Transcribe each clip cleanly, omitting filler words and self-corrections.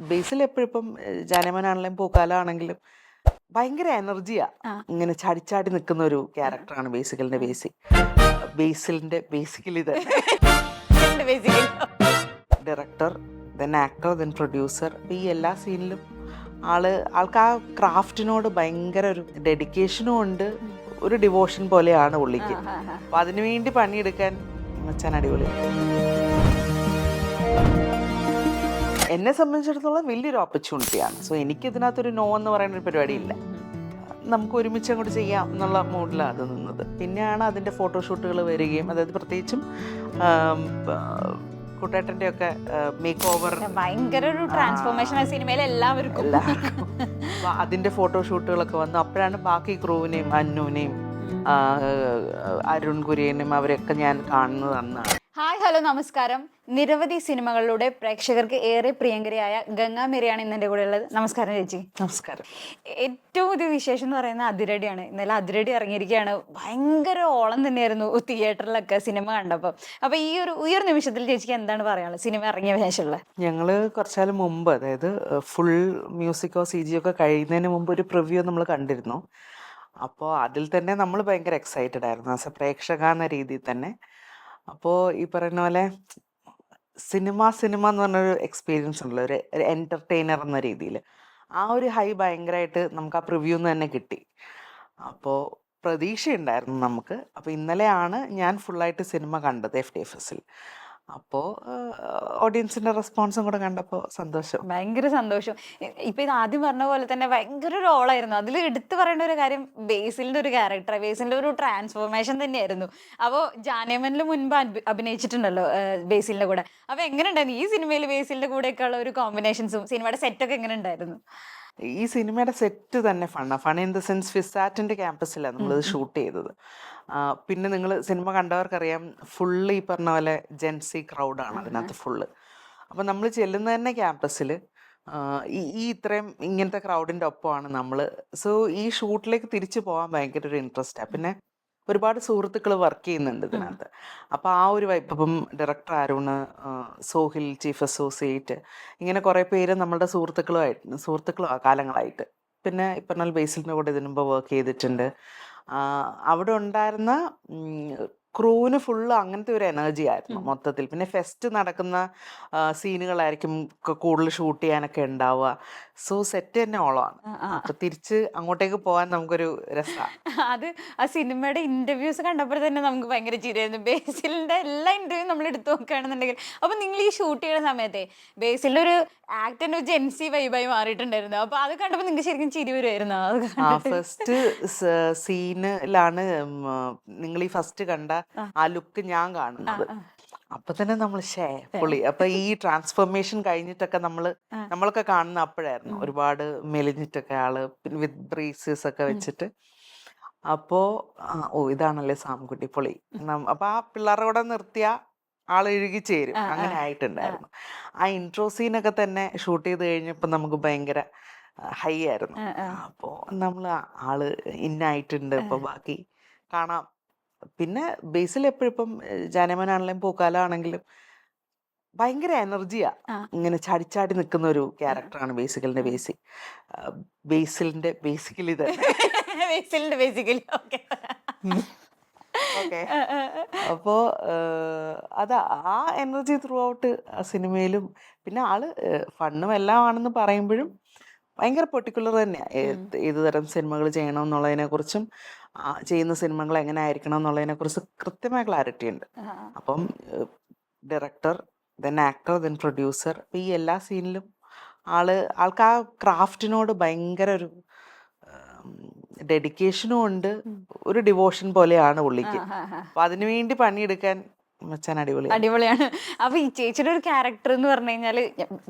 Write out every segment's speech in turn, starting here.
ബേസിൽ എപ്പോഴും ഇപ്പം ജാനമനാണെങ്കിലും പൂക്കാലാണെങ്കിലും ഭയങ്കര എനർജിയാ. ഇങ്ങനെ ചാടി നിൽക്കുന്ന ഒരു ക്യാരക്ടറാണ് ബേസിലിന്റെ ബേസിക്കലി തന്നെ. Director, then actor, then producer. ഈ എല്ലാ സീനിലും ആൾക്ക് ആ ക്രാഫ്റ്റിനോട് ഭയങ്കര ഒരു ഡെഡിക്കേഷനും ഉണ്ട്, ഒരു ഡിവോഷൻ പോലെയാണ് പുള്ളിക്ക്. അപ്പൊ അതിനുവേണ്ടി പണിയെടുക്കാൻ മച്ചാൻ അടിപൊളി. എന്നെ സംബന്ധിച്ചിടത്തോളം വലിയൊരു ഓപ്പർച്യൂണിറ്റിയാണ്. സോ എനിക്ക് ഇതിനകത്തൊരു നോ എന്ന് പറയുന്ന ഒരു പരിപാടിയില്ല. നമുക്ക് ഒരുമിച്ച് അങ്ങോട്ട് ചെയ്യാം എന്നുള്ള മൂഡിലാണ് അത് നിന്നത്. പിന്നെയാണ് അതിൻ്റെ ഫോട്ടോഷൂട്ടുകൾ വരികയും, അതായത് പ്രത്യേകിച്ചും കുട്ടേട്ടൻ്റെ ഒക്കെ മേക്ക് ഓവർ ഭയങ്കര ഒരു ട്രാൻസ്ഫോർമേഷൻ സിനിമയിൽ എല്ലാവർക്കും അതിൻ്റെ ഫോട്ടോഷൂട്ടുകളൊക്കെ വന്നു. അപ്പോഴാണ് ബാക്കി ക്രൂവിനെയും അന്നുവിനെയും അരുൺ കുര്യനും അവരെയൊക്കെ ഞാൻ കാണുന്നത് അന്നാണ്. ഹായ്, ഹലോ, നമസ്കാരം. നിരവധി സിനിമകളിലൂടെ പ്രേക്ഷകർക്ക് ഏറെ പ്രിയങ്കരിയായ ഗംഗ മേരിയാണ് ഇന്നെൻ്റെ കൂടെ ഉള്ളത്. നമസ്കാരം ചേച്ചി. നമസ്കാരം. ഏറ്റവും പുതിയ വിശേഷം എന്ന് പറയുന്നത് അതിരടിയാണ്. ഇന്നലെ അതിരടി ഇറങ്ങിയിരിക്കുകയാണ്. ഭയങ്കര ഓളം തന്നെയായിരുന്നു തിയേറ്ററിലൊക്കെ സിനിമ കണ്ടപ്പോൾ. അപ്പോൾ ഈ ഒരു നിമിഷത്തിൽ ചേച്ചിക്ക് എന്താണ് പറയാനുള്ളത് സിനിമ ഇറങ്ങിയ ശേഷമുള്ള? ഞങ്ങൾ കുറച്ചാൽ മുമ്പ്, അതായത് ഫുൾ മ്യൂസിക്കോ CG ഒക്കെ കഴിയുന്നതിന് മുമ്പ് ഒരു പ്രിവ്യൂ നമ്മൾ കണ്ടിരുന്നു. അപ്പോൾ അതിൽ തന്നെ നമ്മൾ ഭയങ്കര എക്സൈറ്റഡ് ആയിരുന്നു ആസ് എ പ്രേക്ഷക എന്ന രീതിയിൽ തന്നെ. അപ്പോൾ ഈ പറയുന്ന പോലെ സിനിമ എന്ന് പറഞ്ഞൊരു എക്സ്പീരിയൻസ് ഉണ്ടല്ലോ, ഒരു എൻ്റർടൈനർ എന്ന രീതിയിൽ ആ ഒരു ഹൈ ഭയങ്കരമായിട്ട് നമുക്ക് ആ പ്രിവ്യൂന്ന് തന്നെ കിട്ടി. അപ്പോൾ പ്രതീക്ഷയുണ്ടായിരുന്നു നമുക്ക്. അപ്പോൾ ഇന്നലെയാണ് ഞാൻ ഫുള്ളായിട്ട് സിനിമ കണ്ടത് FTFSൽ. അപ്പോൾ ഓഡിയൻസിൻ്റെ റെസ്പോൺസും കൂടെ കണ്ടപ്പോൾ സന്തോഷം, ഭയങ്കര സന്തോഷം. ഇപ്പം ഇത് ആദ്യം പറഞ്ഞ പോലെ തന്നെ ഭയങ്കര ഒരു ഓളായിരുന്നു. അതിൽ എടുത്തു പറയേണ്ട ഒരു കാര്യം ബേസിലിൻ്റെ ഒരു ക്യാരക്ടർ, ബേസിലിൻ്റെ ഒരു ട്രാൻസ്ഫോർമേഷൻ തന്നെയായിരുന്നു. അപ്പോൾ ജാനമനിൽ മുൻപ് അഭിനയിച്ചിട്ടുണ്ടല്ലോ ബേസിലിൻ്റെ കൂടെ. അപ്പോൾ എങ്ങനെ ഉണ്ടായിരുന്നു ഈ സിനിമയിൽ ബേസിലിൻ്റെ കൂടെയൊക്കെ ഉള്ള ഒരു കോമ്പിനേഷൻസും സിനിമയുടെ സെറ്റൊക്കെ എങ്ങനെ ഉണ്ടായിരുന്നു? ഈ സിനിമയുടെ സെറ്റ് തന്നെ ഫൺ ഇൻ ദ സെൻസ് ഫിസാറ്റിൻ്റെ ക്യാമ്പസിലാണ് നമ്മളിത് ഷൂട്ട് ചെയ്തത്. പിന്നെ നിങ്ങൾ സിനിമ കണ്ടവർക്കറിയാം, ഫുള്ള് ഈ പറഞ്ഞ പോലെ ജെൻസി ക്രൗഡാണ് അതിനകത്ത് ഫുള്ള്. അപ്പം നമ്മൾ ചെല്ലുന്ന തന്നെ ക്യാമ്പസിൽ ഈ ഇത്രയും ഇങ്ങനത്തെ ക്രൗഡിൻ്റെ ഒപ്പമാണ് നമ്മൾ. സോ ഈ ഷൂട്ടിലേക്ക് തിരിച്ചു പോകാൻ ഭയങ്കര ഒരു ഇൻട്രസ്റ്റാണ്. പിന്നെ ഒരുപാട് സുഹൃത്തുക്കൾ വർക്ക് ചെയ്യുന്നുണ്ട് ഇതിനകത്ത്. അപ്പോൾ ആ ഒരു വൈബ്. അപ്പം ഡയറക്ടർ അരുണ്, സോഹിൽ, ചീഫ് അസോസിയേറ്റ്, ഇങ്ങനെ കുറേ പേര് നമ്മളുടെ സുഹൃത്തുക്കളും കാലങ്ങളായിട്ട്. പിന്നെ ഇപ്പം ബേസിലിൻ്റെ കൂടെ ഇതിനു മുമ്പ് വർക്ക് ചെയ്തിട്ടുണ്ട്. അവിടെ ഉണ്ടായിരുന്ന ക്രൂവിന് ഫുള്ള് അങ്ങനത്തെ ഒരു എനർജി ആയിരുന്നു മൊത്തത്തിൽ. പിന്നെ ഫെസ്റ്റ് നടക്കുന്ന സീനുകളായിരിക്കും കൂടുതൽ ഷൂട്ട് ചെയ്യാനൊക്കെ ഉണ്ടാവുക. സോ സെറ്റ് തന്നെ ഓളമാണ്. അപ്പൊ തിരിച്ച് അങ്ങോട്ടേക്ക് പോകാൻ നമുക്കൊരു രസമാണ്. അത് ആ സിനിമയുടെ ഇന്റർവ്യൂസ് കണ്ടപ്പോൾ തന്നെ നമുക്ക് ഭയങ്കര ചിരിയായിരുന്നു. ബേസിലിന്റെ എല്ലാ ഇന്റർവ്യൂ നമ്മൾ എടുത്തു നോക്കുകയാണെന്നുണ്ടെങ്കിൽ. അപ്പൊ നിങ്ങൾ ഈ ഷൂട്ട് ചെയ്യുന്ന സമയത്തെ ബേസിലിന്റെ ഒരു ആക്ടിന്റെ ഒരു ജെൻസി വൈബായി മാറിയിട്ടുണ്ടായിരുന്നു. അപ്പൊ അത് കണ്ടപ്പോൾ നിങ്ങൾക്ക് ശരിക്കും ചിരി വരുമായിരുന്നു? ഫസ്റ്റ് സീനിലാണ് നിങ്ങൾ ഈ ഫസ്റ്റ് കണ്ട ആ ലുക്ക് ഞാൻ കാണുന്നത്. അപ്പൊ തന്നെ നമ്മൾ പൊളി. അപ്പൊ ഈ ട്രാൻസ്ഫോർമേഷൻ കഴിഞ്ഞിട്ടൊക്കെ നമ്മളൊക്കെ കാണുന്ന അപ്പോഴായിരുന്നു. ഒരുപാട് മെലിഞ്ഞിട്ടൊക്കെ ആള്, പിന്നെ വിത്ത് ബ്രേസസ് ഒക്കെ വെച്ചിട്ട്. അപ്പോ ഇതാണല്ലേ സാംകുട്ടി, പൊളി. അപ്പൊ ആ പിള്ളേരുടെ കൂടെ നിർത്തിയ ആള് ഇഴുകി ചേരും, അങ്ങനെ ആയിട്ടുണ്ടായിരുന്നു. ആ ഇൻട്രോ സീനൊക്കെ തന്നെ ഷൂട്ട് ചെയ്ത് കഴിഞ്ഞപ്പോ നമുക്ക് ഭയങ്കര ഹൈ ആയിരുന്നു. അപ്പോ നമ്മൾ ആള് ഇന്നായിട്ടുണ്ട്, ഇപ്പൊ ബാക്കി കാണാം. പിന്നെ ബേസിൽ എപ്പോഴും ജാനമനാണെങ്കിലും പൂക്കാലാണെങ്കിലും ഭയങ്കര എനർജിയാ. ഇങ്ങനെ ചാടി നിൽക്കുന്ന ഒരു ക്യാരക്ടറാണ് ബേസിലിന്റെ ബേസിക്കലി തന്നെ. ഓക്കെ. അപ്പോൾ അത് ആ എനർജി ത്രൂ ഔട്ട് ആ സിനിമയിലും. പിന്നെ ആള് ഫണ്ണും എല്ലാം ആണെന്ന് പറയുമ്പോഴും ഭയങ്കര പെർട്ടിക്കുലർ തന്നെയാണ്. ഏത് തരം സിനിമകൾ ചെയ്യണം എന്നുള്ളതിനെ കുറിച്ചും ചെയ്യുന്ന സിനിമകൾ എങ്ങനെ ആയിരിക്കണം എന്നുള്ളതിനെ കുറിച്ച് കൃത്യമായ ക്ലാരിറ്റി ഉണ്ട്. അപ്പം director, then actor, then producer. ഈ എല്ലാ സീനിലും ആൾക്ക് ആ ക്രാഫ്റ്റിനോട് ഭയങ്കര ഒരു ഡെഡിക്കേഷനും ഉണ്ട്, ഒരു ഡിവോഷൻ പോലെയാണ് പുള്ളിക്ക്. അപ്പൊ അതിനുവേണ്ടി പണിയെടുക്കാൻ മച്ചാൻ അടിപൊളിയാണ്. അപ്പൊ ഈ ചേച്ചിയുടെ ഒരു ക്യാരക്ടർ എന്ന് പറഞ്ഞു കഴിഞ്ഞാല്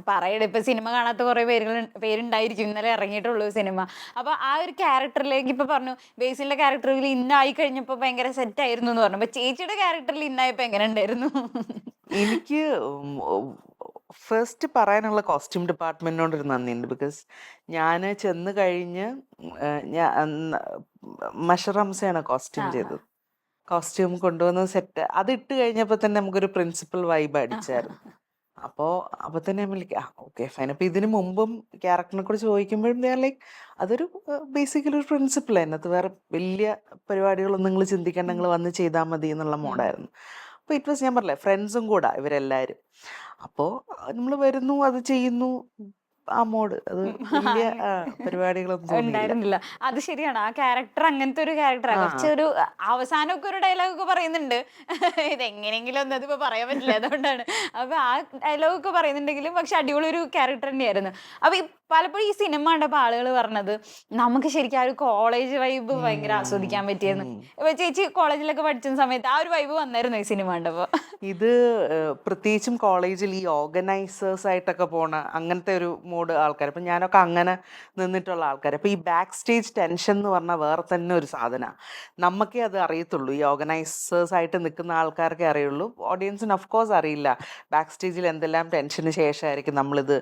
പറയട്ടെ, ഇപ്പൊ സിനിമ കാണാത്ത കുറെ പേരുണ്ടായിരിക്കും, ഇന്നലെ ഇറങ്ങിയിട്ടുള്ളൂ സിനിമ. അപ്പൊ ആ ഒരു ക്യാരക്ടറിലേക്ക് ഇപ്പൊ പറഞ്ഞു ബേസിലിന്റെ ക്യാരക്ടറിൽ ഇന്നായി കഴിഞ്ഞപ്പോ ഭയങ്കര സെറ്റ് ആയിരുന്നു എന്ന് പറഞ്ഞു. അപ്പൊ ചേച്ചിയുടെ ക്യാരക്ടറിൽ ഇന്നായപ്പോ എങ്ങനെ ഉണ്ടായിരുന്നു? എനിക്ക് ഫസ്റ്റ് പറയാനുള്ള കോസ്റ്റ്യൂം ഡിപ്പാർട്ട്മെന്റിനോട് ഒരു നന്ദിയുണ്ട്. ബിക്കോസ് ഞാൻ ചെന്ന് കഴിഞ്ഞ് മഷറംസയാണ് കോസ്റ്റ്യൂം ചെയ്തത്. കോസ്റ്റ്യൂം കൊണ്ടുവന്ന് സെറ്റ് അത് ഇട്ട് കഴിഞ്ഞപ്പോൾ തന്നെ നമുക്കൊരു പ്രിൻസിപ്പൽ വൈബ് അടിച്ചായിരുന്നു. അപ്പോൾ തന്നെ ഞാൻ വിളിക്കാം, ഓക്കെ ഫൈൻ. അപ്പോൾ ഇതിന് മുമ്പും ക്യാരക്ടറിനെ കുറിച്ച് ചോദിക്കുമ്പോഴും ലൈക്ക് അതൊരു ബേസിക്കലി ഒരു പ്രിൻസിപ്പിൾ, അതിനകത്ത് വേറെ വലിയ പരിപാടികളൊന്നും നിങ്ങൾ ചിന്തിക്കേണ്ട, നിങ്ങൾ വന്ന് ചെയ്താൽ മതി എന്നുള്ള മോഡായിരുന്നു. അപ്പോൾ ഇറ്റ് വാസ്, ഞാൻ പറഞ്ഞില്ലേ, ഫ്രണ്ട്സും കൂടാ ഇവരെല്ലാവരും. അപ്പോൾ നമ്മൾ വരുന്നു, അത് ചെയ്യുന്നു, ആ മോഡ്. അത് വലിയ പരിപാടികളൊന്നും തോന്നിയില്ല. ഉണ്ടായിരുന്നില്ല. അത് ശരിയാണ്. ആ ക്യാരക്ടർ അങ്ങനത്തെ ഒരു ക്യാരക്ടറാണ്. കുറച്ച് ഒരു അവസാനമൊക്കെ ഒരു ഡയലോഗൊക്കെ പറയുന്നുണ്ട്. ഇതെങ്ങനെയെങ്കിലും ഒന്നും അതിപ്പോ പറയാൻ പറ്റില്ല, അതുകൊണ്ടാണ്. അപ്പൊ ആ ഡയലോഗൊക്കെ പറയുന്നുണ്ടെങ്കിലും പക്ഷെ അടിപൊളി ഒരു ക്യാരക്ടർ തന്നെയായിരുന്നു. അപ്പൊ പലപ്പോഴും ഈ സിനിമ കണ്ടപ്പോ ആളുകൾ പറഞ്ഞത് നമുക്ക് ശരിക്കും ആ ഒരു കോളേജ് വൈബ് ഭയങ്കര ആസ്വദിക്കാൻ പറ്റിയെന്ന്. ഇപ്പൊ ചേച്ചി കോളേജിലൊക്കെ പഠിച്ച സമയത്ത് ആ ഒരു വൈബ് വന്നായിരുന്നു ഈ സിനിമ കണ്ടപ്പോ? ഇത് പ്രത്യേകിച്ചും കോളേജിൽ ഈ ഓർഗനൈസേഴ്സ് ആയിട്ടൊക്കെ പോണ അങ്ങനത്തെ ഒരു മൂഡ് ആൾക്കാർ. അപ്പം ഞാനൊക്കെ അങ്ങനെ നിന്നിട്ടുള്ള ആൾക്കാർ. അപ്പോൾ ഈ ബാക്ക് സ്റ്റേജ് ടെൻഷൻ എന്ന് പറഞ്ഞാൽ വേറെ തന്നെ ഒരു സാധനമാണ്. നമുക്കേ അത് അറിയത്തുള്ളൂ, ഈ ഓർഗനൈസേഴ്സ് ആയിട്ട് നിൽക്കുന്ന ആൾക്കാർക്കേ അറിയുള്ളൂ. ഓഡിയൻസിന് ഓഫ് കോഴ്സ് അറിയില്ല ബാക്ക് സ്റ്റേജിൽ എന്തെല്ലാം ടെൻഷന് ശേഷമായിരിക്കും നമ്മളിത്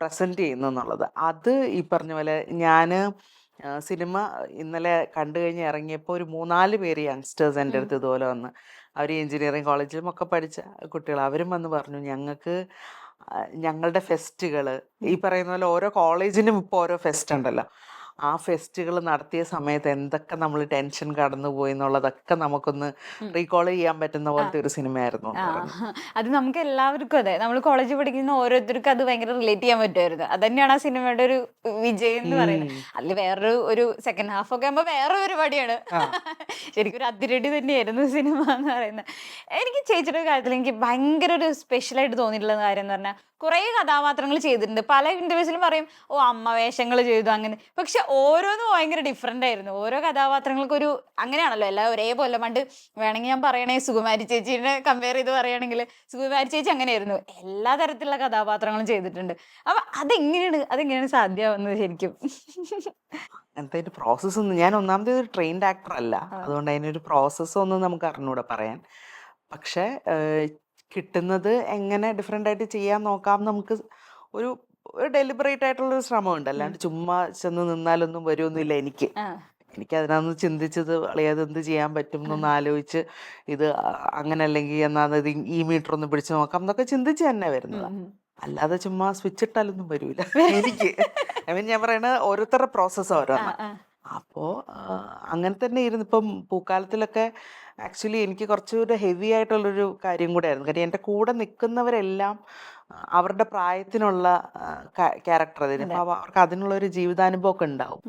പ്രസൻറ്റ് ചെയ്യുന്നു എന്നുള്ളത്. അത് ഈ പറഞ്ഞ പോലെ ഞാൻ സിനിമ ഇന്നലെ കണ്ടു കഴിഞ്ഞ് ഇറങ്ങിയപ്പോൾ ഒരു 3-4 പേര് യങ്സ്റ്റേഴ്സ് എൻ്റെ അടുത്ത് ഇതുപോലെ വന്ന്, അവർ എഞ്ചിനീയറിങ് കോളേജിലും ഒക്കെ പഠിച്ച കുട്ടികൾ, അവരും വന്ന് പറഞ്ഞു ഞങ്ങൾക്ക് ഞങ്ങളുടെ ഫെസ്റ്റുകൾ, ഈ പറയുന്ന പോലെ ഓരോ കോളേജിനും ഇപ്പോൾ ഓരോ ഫെസ്റ്റ് ഉണ്ടല്ലോ, ആ ഫെസ്റ്റുകൾ നടത്തിയ സമയത്ത് എന്തൊക്കെ നമ്മൾ ടെൻഷൻ കടന്നുപോയി എന്നുള്ളതൊക്കെ നമുക്കൊന്ന് റീകോൾ ചെയ്യാൻ പറ്റുന്ന പോലത്തെ ഒരു സിനിമയായിരുന്നു എന്ന് പറഞ്ഞു. അത് നമുക്ക് എല്ലാവർക്കും അതെ, നമ്മൾ കോളേജിൽ പഠിക്കുന്ന ഓരോരുത്തർക്കും അത് ഭയങ്കര റിലേറ്റ് ചെയ്യാൻ പറ്റുമായിരുന്നു. അത് തന്നെയാണ് ആ സിനിമയുടെ ഒരു വിജയം എന്ന് പറയുന്നത്. അതിൽ വേറൊരു സെക്കൻഡ് ഹാഫ് ഒക്കെ ആകുമ്പോൾ വേറെ പരിപാടിയാണ്. ശരിക്കും ഒരു അതിരടി തന്നെയായിരുന്നു സിനിമ എന്ന് പറയുന്നത്. എനിക്ക് ചേച്ചിയുടെ കാര്യത്തിൽ എനിക്ക് ഭയങ്കര ഒരു സ്പെഷ്യലായിട്ട് തോന്നിയിട്ടുള്ള കാര്യം എന്ന് പറഞ്ഞാൽ, കുറേ കഥാപാത്രങ്ങൾ ചെയ്തിട്ടുണ്ട്. പല ഇന്റർവ്യൂസിലും പറയും ഓ അമ്മ വേഷങ്ങൾ ചെയ്തു അങ്ങനെ, പക്ഷെ ഓരോന്നും ഭയങ്കര ഡിഫറെന്റ് ആയിരുന്നു. ഓരോ കഥാപാത്രങ്ങൾക്കൊരു അങ്ങനെയാണല്ലോ, എല്ലാം ഒരേപോലെ. പണ്ട് വേണമെങ്കിൽ ഞാൻ പറയണേ, സുകുമാരി ചേച്ചീനെ കമ്പയർ ചെയ്ത് പറയുകയാണെങ്കിൽ സുകുമാരി ചേച്ചി അങ്ങനെയായിരുന്നു, എല്ലാ തരത്തിലുള്ള കഥാപാത്രങ്ങളും ചെയ്തിട്ടുണ്ട്. അപ്പൊ അതെങ്ങനെയാണ് സാധ്യമാവുന്നത് ശരിക്കും? അങ്ങനത്തെ ഒരു പ്രോസസ്സ് ഒന്നും, ഞാൻ ഒന്നാമത് ഒരു ട്രെയിൻഡ് ആക്ടർ അല്ല, അതുകൊണ്ട് അതിനൊരു പ്രോസസ്സൊന്നും നമുക്ക് അറിഞ്ഞൂടെ പറയാൻ. പക്ഷേ കിട്ടുന്നത് എങ്ങനെ ഡിഫറെൻ്റ് ആയിട്ട് ചെയ്യാൻ നോക്കാം. നമുക്ക് ഒരു ഡെലിബറേറ്റ് ആയിട്ടുള്ളൊരു ശ്രമമുണ്ട്, അല്ലാണ്ട് ചുമ്മാ ചെന്ന് നിന്നാലൊന്നും വരുമൊന്നുമില്ല. എനിക്കതിനകത്ത് ചിന്തിച്ചത് അളിയത് എന്ത് ചെയ്യാൻ പറ്റും എന്നൊന്ന് ആലോചിച്ച്, ഇത് അങ്ങനെ അല്ലെങ്കിൽ എന്നാൽ ഇത് ഈ മീറ്റർ ഒന്ന് പിടിച്ച് നോക്കാം എന്നൊക്കെ ചിന്തിച്ച് തന്നെ വരുന്നതാണ്. അല്ലാതെ ചുമ്മാ സ്വിച്ച് ഇട്ടാലൊന്നും വരൂല എനിക്ക്. ഞാൻ പറയണത് ഓരോരുത്തരുടെ പ്രോസസ്സ് ഓരോന്ന്. അപ്പോൾ അങ്ങനെ തന്നെ ഇരുന്ന് ഇപ്പം പൂക്കാലത്തിലൊക്കെ ആക്ച്വലി എനിക്ക് കുറച്ചുകൂടെ ഹെവി ആയിട്ടുള്ളൊരു കാര്യം കൂടെ ആയിരുന്നു. കാര്യം എൻ്റെ കൂടെ നിൽക്കുന്നവരെല്ലാം അവരുടെ പ്രായത്തിനുള്ള ക്യാരക്ടർ അതിന്, അപ്പോൾ അവർക്ക് അതിനുള്ളൊരു ജീവിതാനുഭവമൊക്കെ ഉണ്ടാവും.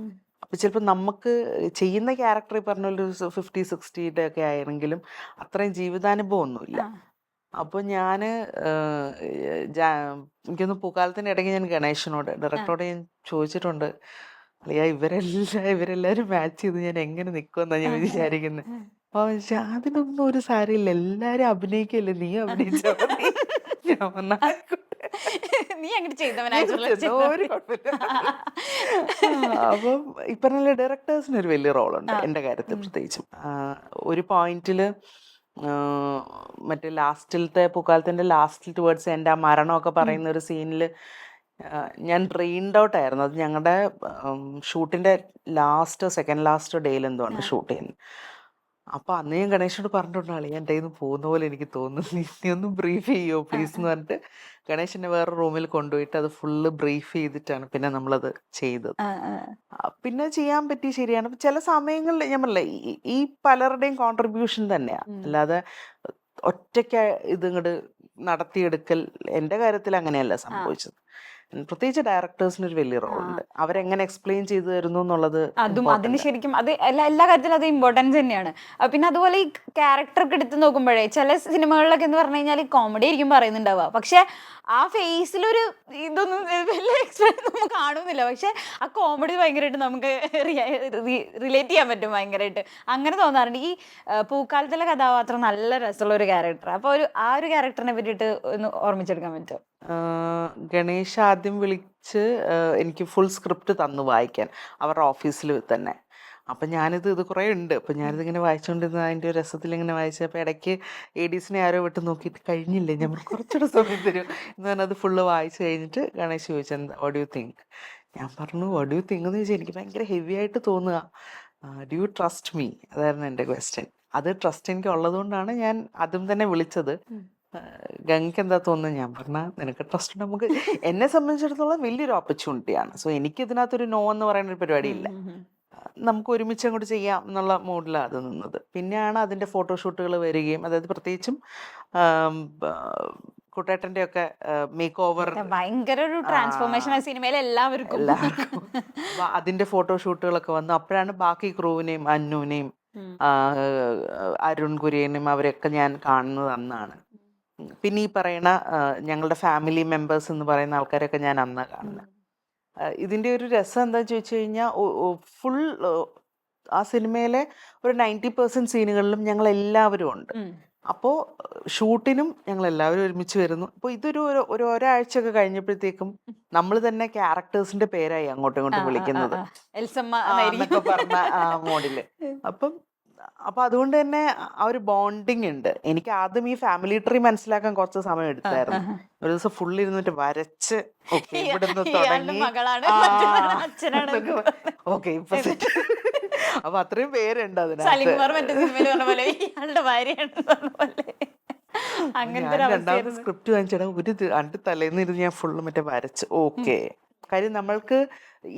അപ്പോൾ ചിലപ്പോൾ നമുക്ക് ചെയ്യുന്ന ക്യാരക്ടർ ഈ പറഞ്ഞ ഒരു 50-60 ഒക്കെ ആയെങ്കിലും അത്രയും ജീവിതാനുഭവം ഒന്നുമില്ല. അപ്പോൾ ഞാൻ എനിക്കൊന്ന് പൂക്കാലത്തിൻ്റെ ഇടയ്ക്ക് ഞാൻ ഗണേശനോട്, ഡയറക്ടറോട് ഞാൻ ചോദിച്ചിട്ടുണ്ട്, അളിയാ ഇവരെല്ലാവരും മാച്ച് ചെയ്ത് ഞാൻ എങ്ങനെ നിൽക്കുമെന്നാണ് ഞാൻ വിചാരിക്കുന്നത്. അപ്പോൾ അതിനൊന്നും ഒരു സാരമില്ല, എല്ലാവരും അഭിനയിക്കല്ലേ, നീ അഭിനയിച്ചാൽ മതി. ഞാൻ പറഞ്ഞ നീ അങ്ങോട്ട് ചെയ്തവനായിട്ടുള്ള ഒരു കുഴപ്പമില്ല. അപ്പം ഈ പറഞ്ഞ ഡയറക്ടേഴ്സിന് ഒരു വലിയ റോളുണ്ട് എൻ്റെ കാര്യത്തിൽ. പ്രത്യേകിച്ചും ഒരു പോയിന്റിൽ മറ്റേ ലാസ്റ്റിലത്തെ പൂക്കാലത്തിൻ്റെ ലാസ്റ്റിൽ ടുവേർഡ്സ് എൻ്റെ ആ മരണമൊക്കെ പറയുന്ന ഒരു സീനിൽ ഞാൻ ട്രെയിൻഡ് ഔട്ട് ആയിരുന്നു. അത് ഞങ്ങളുടെ ഷൂട്ടിൻ്റെ സെക്കൻഡ് ലാസ്റ്റ് ഡേയിൽ എന്തോ ആണ് ഷൂട്ട് ചെയ്യുന്നത്. അപ്പോൾ അന്ന് ഞാൻ ഗണേശനോട് പറഞ്ഞിട്ടുണ്ട്, ആളി എൻ്റെ കയ്യിൽ നിന്ന് പോകുന്ന പോലെ എനിക്ക് തോന്നുന്നു, നീ ഒന്ന് ബ്രീഫ് ചെയ്യുമോ പ്ലീസ് എന്ന് പറഞ്ഞിട്ട് ഗണേശനെ വേറെ റൂമിൽ കൊണ്ടുപോയിട്ട് അത് ഫുള്ള് ബ്രീഫ് ചെയ്തിട്ടാണ് പിന്നെ നമ്മളത് ചെയ്തത്. പിന്നെ ചെയ്യാൻ പറ്റി, ശരിയാണ്. ചില സമയങ്ങളിൽ ഞാൻ പറഞ്ഞില്ല, ഈ പലരുടെയും കോൺട്രിബ്യൂഷൻ തന്നെയാണ്, അല്ലാതെ ഒറ്റയ്ക്ക് ഇതിങ്ങോട്ട് നടത്തിയെടുക്കൽ എൻ്റെ കാര്യത്തിൽ അങ്ങനെയല്ല സംഭവിച്ചത്. പ്രത്യേകിച്ച് ഡയറക്ടേഴ്സിന് ഒരു വലിയ റോളുണ്ട്, അവരെങ്ങനെ എക്സ്പ്ലെയിൻ ചെയ്തു തരുന്നു എന്നുള്ളത്. അതിന് ശരിക്കും അത് എല്ലാ കാര്യത്തിലും അത് ഇമ്പോർട്ടൻസ് തന്നെയാണ്. പിന്നെ അതുപോലെ ഈ ക്യാരക്ടറൊക്കെ എടുത്ത് നോക്കുമ്പോഴേ ചില സിനിമകളിലൊക്കെ എന്ന് പറഞ്ഞു കഴിഞ്ഞാൽ കോമഡി ആയിരിക്കും പറയുന്നുണ്ടാവുക, പക്ഷെ ആ ഫേസിലൊരു ഇതൊന്നും വലിയ എക്സ്പ്രഷൻ നമുക്ക് കാണുന്നില്ല, പക്ഷെ ആ കോമഡി ഭയങ്കരമായിട്ട് നമുക്ക് റിലേറ്റ് ചെയ്യാൻ പറ്റും ഭയങ്കരമായിട്ട്. അങ്ങനെ തോന്നാറുണ്ട്. ഈ പൂക്കാലത്തിലെ കഥാപാത്രം നല്ല രസമുള്ള ഒരു ക്യാരക്ടർ. അപ്പോൾ ആ ഒരു ക്യാരക്ടറിനെ പറ്റിയിട്ട് ഒന്ന് ഓർമ്മിച്ചെടുക്കാൻ പറ്റുമോ? ഗണേഷ് ആദ്യം വിളിച്ച് എനിക്ക് ഫുൾ സ്ക്രിപ്റ്റ് തന്നു വായിക്കാൻ അവരുടെ ഓഫീസിൽ തന്നെ. അപ്പം ഇത് കുറേ ഉണ്ട്. അപ്പം ഞാനിതിങ്ങനെ വായിച്ചുകൊണ്ടിരുന്ന അതിൻ്റെ ഒരു രസത്തിൽ ഇങ്ങനെ വായിച്ചപ്പോൾ ഇടയ്ക്ക് ADസിനെ ആരോ വിട്ട് നോക്കിയിട്ട് കഴിഞ്ഞില്ലേ, ഞാൻ കുറച്ചുകൂടെ സമയം തരും എന്ന് പറഞ്ഞാൽ അത് ഫുള്ള് വായിച്ച് കഴിഞ്ഞിട്ട് ഗണേഷ് ചോദിച്ചു വാട്ട് ഡു യു തിങ്ക്. ഞാൻ പറഞ്ഞു വാട്ട് ഡു യു തിങ്ക് എന്ന് ചോദിച്ചാൽ എനിക്ക് ഭയങ്കര ഹെവി ആയിട്ട് തോന്നുക, ഡു യു ട്രസ്റ്റ് മീ, അതായിരുന്നു എൻ്റെ ക്വസ്റ്റ്യൻ. അത് ട്രസ്റ്റ് എനിക്ക് ഉള്ളതുകൊണ്ടാണ് ഞാൻ അതും തന്നെ വിളിച്ചത്. ഗംഗയ്ക്ക് എന്താ തോന്നുന്നത്? ഞാൻ പറഞ്ഞ നിനക്ക് ട്രസ്റ്റ് നമുക്ക് എന്നെ സംബന്ധിച്ചിടത്തോളം വലിയൊരു ഓപ്പർച്യൂണിറ്റിയാണ്. സോ എനിക്ക് ഇതിനകത്തൊരു നോ എന്ന് പറയുന്ന ഒരു പരിപാടിയില്ല. നമുക്ക് ഒരുമിച്ച് അങ്ങോട്ട് ചെയ്യാം എന്നുള്ള മൂഡിലാണ് അത് നിന്നത്. പിന്നെയാണ് അതിൻ്റെ ഫോട്ടോഷൂട്ടുകൾ വരികയും, അതായത് പ്രത്യേകിച്ചും കുട്ടേട്ടൻ്റെ ഒക്കെ മേക്ക് ഓവർ ഭയങ്കര ഒരു ട്രാൻസ്ഫോർമേഷൻ ആ സിനിമയിൽ എല്ലാവർക്കും. എല്ലാവർക്കും അപ്പൊ അതിന്റെ ഫോട്ടോഷൂട്ടുകളൊക്കെ വന്നു. അപ്പോഴാണ് ബാക്കി ക്രൂവിനെയും അന്നുവിനെയും അരുൺ കുര്യനെയും അവരെയൊക്കെ ഞാൻ കാണുന്നത് അന്നാണ്. പിന്നെ ഈ പറയുന്ന ഞങ്ങളുടെ ഫാമിലി മെമ്പേഴ്സ് എന്ന് പറയുന്ന ആൾക്കാരൊക്കെ ഞാൻ അന്നാ കാണുന്നത്. ഇതിന്റെ ഒരു രസം എന്താന്ന് ചോദിച്ചു കഴിഞ്ഞാൽ ഫുൾ ആ സിനിമയിലെ ഒരു 90% സീനുകളിലും ഞങ്ങൾ എല്ലാവരും ഉണ്ട്. അപ്പോൾ ഷൂട്ടിനും ഞങ്ങൾ എല്ലാവരും ഒരുമിച്ച് വരുന്നു. അപ്പോൾ ഇതൊരു ഒരാഴ്ചയൊക്കെ കഴിഞ്ഞപ്പോഴത്തേക്കും നമ്മൾ തന്നെ ക്യാരക്ടേഴ്സിന്റെ പേരായി അങ്ങോട്ടും ഇങ്ങോട്ടും വിളിക്കുന്നത് എന്നൊക്കെ പറഞ്ഞ മോഡില്. അപ്പൊ അതുകൊണ്ട് തന്നെ ആ ഒരു ബോണ്ടിങ് ഉണ്ട്. എനിക്ക് ആദ്യം ഈ ഫാമിലി ട്രീ മനസ്സിലാക്കാൻ കുറച്ച് സമയം എടുത്തായിരുന്നു. ഒരു ദിവസം ഫുൾ ഇരുന്നിട്ട് വരച്ച് ഇവിടുന്ന് തുടങ്ങി ഓക്കെ ഇപ്പൊ സെറ്റ്. അപ്പൊ അത്രയും പേരുണ്ട് അതിനകത്ത്. രണ്ടാമത് സ്ക്രിപ്റ്റ് വാങ്ങിച്ചാൽ ഒരു തലേന്ന് ഇരുന്ന് ഞാൻ ഫുള്ള് മറ്റേ വരച്ച് ഓക്കെ. കാര്യം നമ്മൾക്ക്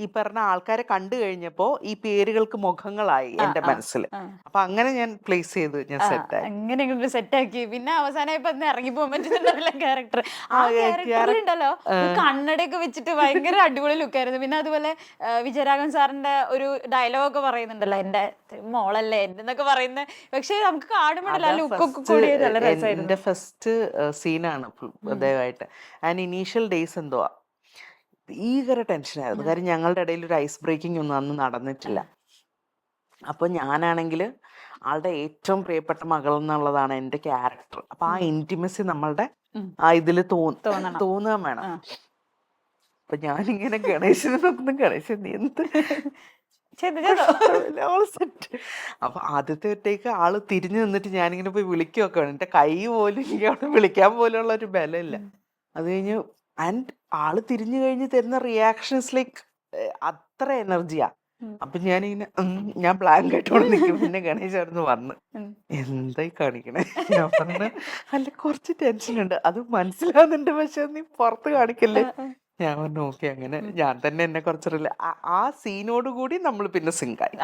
ഈ പറഞ്ഞ ആൾക്കാരെ കണ്ടു കഴിഞ്ഞപ്പോ ഈ പേരുകൾക്ക് മുഖങ്ങളായി എന്റെ മനസ്സിൽ. അപ്പൊ അങ്ങനെ ഞാൻ പ്ലേസ് ചെയ്ത് ഞാൻ സെറ്റാക്കി. അങ്ങനെ സെറ്റാക്കി. പിന്നെ അവസാനം ഇറങ്ങി പോകാൻ പറ്റുന്നുണ്ടല്ലോ ക്യാരക്ടർ. ആ ക്യാരക്ടറിലുണ്ടല്ലോ കണ്ണടയൊക്കെ വെച്ചിട്ട് ഭയങ്കര അടിപൊളി ലുക്കായിരുന്നു. പിന്നെ അതുപോലെ വിജയരാഘവൻ സാറിന്റെ ഒരു ഡയലോഗൊക്കെ പറയുന്നുണ്ടല്ലോ, എന്റെ മോളല്ലേ എന്നൊക്കെ പറയുന്നത്. പക്ഷെ നമുക്ക് കാണുമ്പോഴല്ല ലുക്കൊക്കെ കൂടി നല്ല രസമായിരുന്നു. എന്റെ ഫസ്റ്റ് സീനാണ് അദ്ദേഹമായിട്ട്. ആൻഡ് ഇനീഷ്യൽ ഡേയ്സ് എന്തുവാ ഭീകര ടെൻഷനായിരുന്നു. കാര്യം ഞങ്ങളുടെ ഇടയിൽ ഒരു ഐസ് ബ്രേക്കിംഗ് ഒന്നും അന്ന് നടന്നിട്ടില്ല. അപ്പൊ ഞാനാണെങ്കിൽ ആളുടെ ഏറ്റവും പ്രിയപ്പെട്ട മകൾ എന്നുള്ളതാണ് എൻ്റെ ക്യാരക്ടർ. അപ്പൊ ആ ഇന്റിമസി നമ്മളുടെ ആ ഇതില് തോന്നുക വേണം. അപ്പൊ ഞാനിങ്ങനെ ഗണേശനെ നോക്കുന്നു, ഗണേശൻ നീ എന്ത് അപ്പൊ ആദ്യത്തെ ഒറ്റയ്ക്ക് ആള് തിരിഞ്ഞു നിന്നിട്ട് ഞാനിങ്ങനെ പോയി വിളിക്കുകയൊക്കെ വേണം. എന്റെ കൈ പോലും എനിക്ക് അവിടെ വിളിക്കാൻ പോലുള്ള ഒരു ബലമില്ല. അത് കഴിഞ്ഞ് ആൻഡ് ആള് തിരിഞ്ഞു കഴിഞ്ഞ് തരുന്ന റിയാക്ഷൻസ് ലൈക്ക് അത്ര എനർജിയാ. അപ്പൊ ഞാനിങ്ങനെ ഞാൻ ബ്ലാങ്ക് ആയിട്ടോടെ നിൽക്കും. പിന്നെ ഗണേശ് അവിടുന്ന് വന്ന് എന്തായി കാണിക്കണേ? ഞാൻ പറഞ്ഞ അല്ല കുറച്ച് ടെൻഷൻ ഉണ്ട്, അത് മനസ്സിലാവുന്നുണ്ട്, പക്ഷെ നീ പുറത്ത് കാണിക്കല്ലേ. ഞാൻ പറഞ്ഞു ഓക്കെ. അങ്ങനെ ഞാൻ തന്നെ എന്നെ കുറച്ചറിയില്ല. ആ സീനോട് കൂടി നമ്മൾ പിന്നെ സിങ്കായി.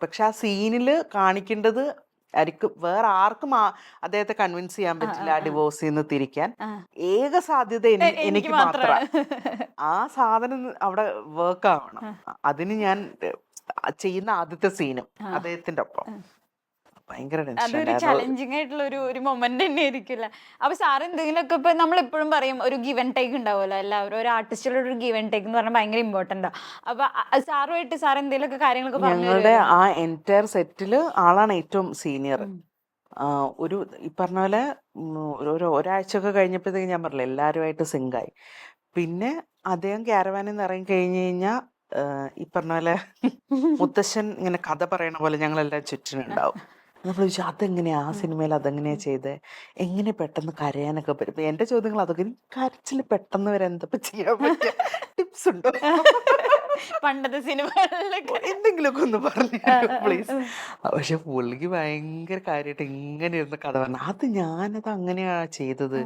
പക്ഷെ ആ സീനില് കാണിക്കേണ്ടത് ആയിരിക്കും വേറെ ആർക്കും അദ്ദേഹത്തെ കൺവിൻസ് ചെയ്യാൻ പറ്റില്ല ഡിവോഴ്സിൽ നിന്ന് തിരിക്കാൻ. ഏക സാധ്യത എനിക്ക് മാത്രം. ആ സാധനം അവിടെ വർക്ക് ആവണം. അതിന് ഞാൻ ചെയ്യുന്ന ആദ്യത്തെ സീനും അദ്ദേഹത്തിന്റെ ഒപ്പം ഭയങ്കര അതൊരു ചലഞ്ചിങ് ആയിട്ടുള്ള ഒരു മൊമെന്റ് തന്നെ ആയിരിക്കില്ല. അപ്പൊ സാർ എന്തെങ്കിലുമൊക്കെ ഇപ്പൊ നമ്മളെപ്പോഴും പറയും ഒരു ഗിവ് ആൻഡ് ടേക്ക് ഉണ്ടാവുമല്ലോ, എല്ലാവരും ഒരു ആർട്ടിസ്റ്റുള്ള ഒരു ഗിവ് ആൻഡ് ടേക്ക് എന്ന് പറഞ്ഞാൽ ഭയങ്കര ഇമ്പോർട്ടന്റ്. അപ്പൊ സാറുമായിട്ട് സാർ എന്തെങ്കിലുമൊക്കെ കാര്യങ്ങളൊക്കെ ഞങ്ങളുടെ ആ എൻറ്റയർ സെറ്റില് ആളാണ് ഏറ്റവും സീനിയർ. ഒരു ഈ പറഞ്ഞ പോലെ ഒരാഴ്ചയൊക്കെ കഴിഞ്ഞപ്പോഴത്തേക്ക് ഞാൻ പറഞ്ഞില്ല എല്ലാവരുമായിട്ട് സിങ്കായി. പിന്നെ അദ്ദേഹം ക്യാരവാനിൽ നിന്ന് ഇറങ്ങി കഴിഞ്ഞ് കഴിഞ്ഞാൽ ഈ പറഞ്ഞ പോലെ മുത്തശ്ശൻ ഇങ്ങനെ കഥ പറയണ പോലെ ഞങ്ങളെല്ലാം ചുറ്റിനുണ്ടാവും. നമ്മൾ ചോദിച്ചു അതെങ്ങനെയാ ആ സിനിമയിൽ അതെങ്ങനെയാ ചെയ്തത്, എങ്ങനെ പെട്ടെന്ന് കരയാനൊക്കെ പറ്റും. എൻ്റെ ചോദ്യങ്ങൾ അതൊക്കെ കരച്ചിൽ പെട്ടെന്ന് വരെ എന്താ ചെയ്യാൻ പറ്റിയ ടിപ്സ് ഉണ്ടോ പണ്ടത്തെ സിനിമകളിലൊക്കെ എന്തെങ്കിലുമൊക്കെ ഒന്ന് പറഞ്ഞു പ്ലീസ്. പക്ഷെ പുള്ളിക്ക് ഭയങ്കര കാര്യമായിട്ട് ഇങ്ങനെ ഇരുന്ന് കഥ പറഞ്ഞു. അത് ഞാനത് അങ്ങനെയാ ചെയ്തത്,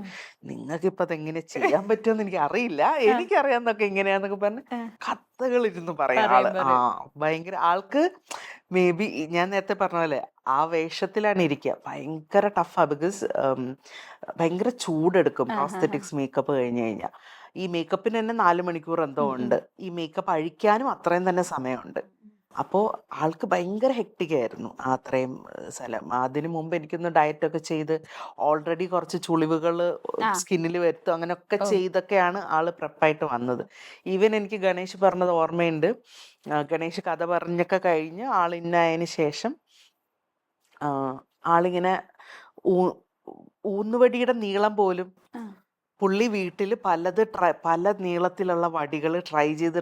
നിങ്ങൾക്കിപ്പോ അതെങ്ങനെ ചെയ്യാൻ പറ്റുമെന്ന് എനിക്ക് അറിയില്ല, എനിക്കറിയാന്നൊക്കെ ഇങ്ങനെയാന്നൊക്കെ പറഞ്ഞ് കഥകൾ ഇരുന്ന് പറയാം ആള്. ഭയങ്കര ആൾക്ക് മേ ബി ഞാൻ നേരത്തെ പറഞ്ഞ പോലെ ആ വേഷത്തിലാണ് ഇരിക്കുക. ഭയങ്കര ടഫാ. ബിക്കോസ് ഭയങ്കര ചൂടെടുക്കും പ്രോസ്തെറ്റിക്സ് മേക്കപ്പ് കഴിഞ്ഞ് കഴിഞ്ഞാൽ. ഈ മേക്കപ്പിന് തന്നെ 4 മണിക്കൂർ എന്തോ ഉണ്ട്. ഈ മേക്കപ്പ് അഴിക്കാനും അത്രയും തന്നെ സമയമുണ്ട്. അപ്പോൾ ആൾക്ക് ഭയങ്കര ഹെക്ടിക്കായിരുന്നു അത്രയും സ്ഥലം. അതിനു മുമ്പ് എനിക്കൊന്ന് ഡയറ്റൊക്കെ ചെയ്ത് ഓൾറെഡി കുറച്ച് ചുളിവുകൾ സ്കിന്നിൽ വരുത്തും, അങ്ങനെയൊക്കെ ചെയ്തൊക്കെയാണ് ആള് പ്രെപ്പായിട്ട് വന്നത്. ഈവൻ എനിക്ക് ഗണേഷ് പറഞ്ഞത് ഓർമ്മയുണ്ട്. ഗണേഷ് കഥ പറഞ്ഞൊക്കെ കഴിഞ്ഞ് ആളിന്നായതിന് ശേഷം ആളിങ്ങനെ ഊന്നുവടിയുടെ നീളം പോലും പുള്ളി വീട്ടിൽ പല നീളത്തിലുള്ള വടികൾ ട്രൈ ചെയ്ത്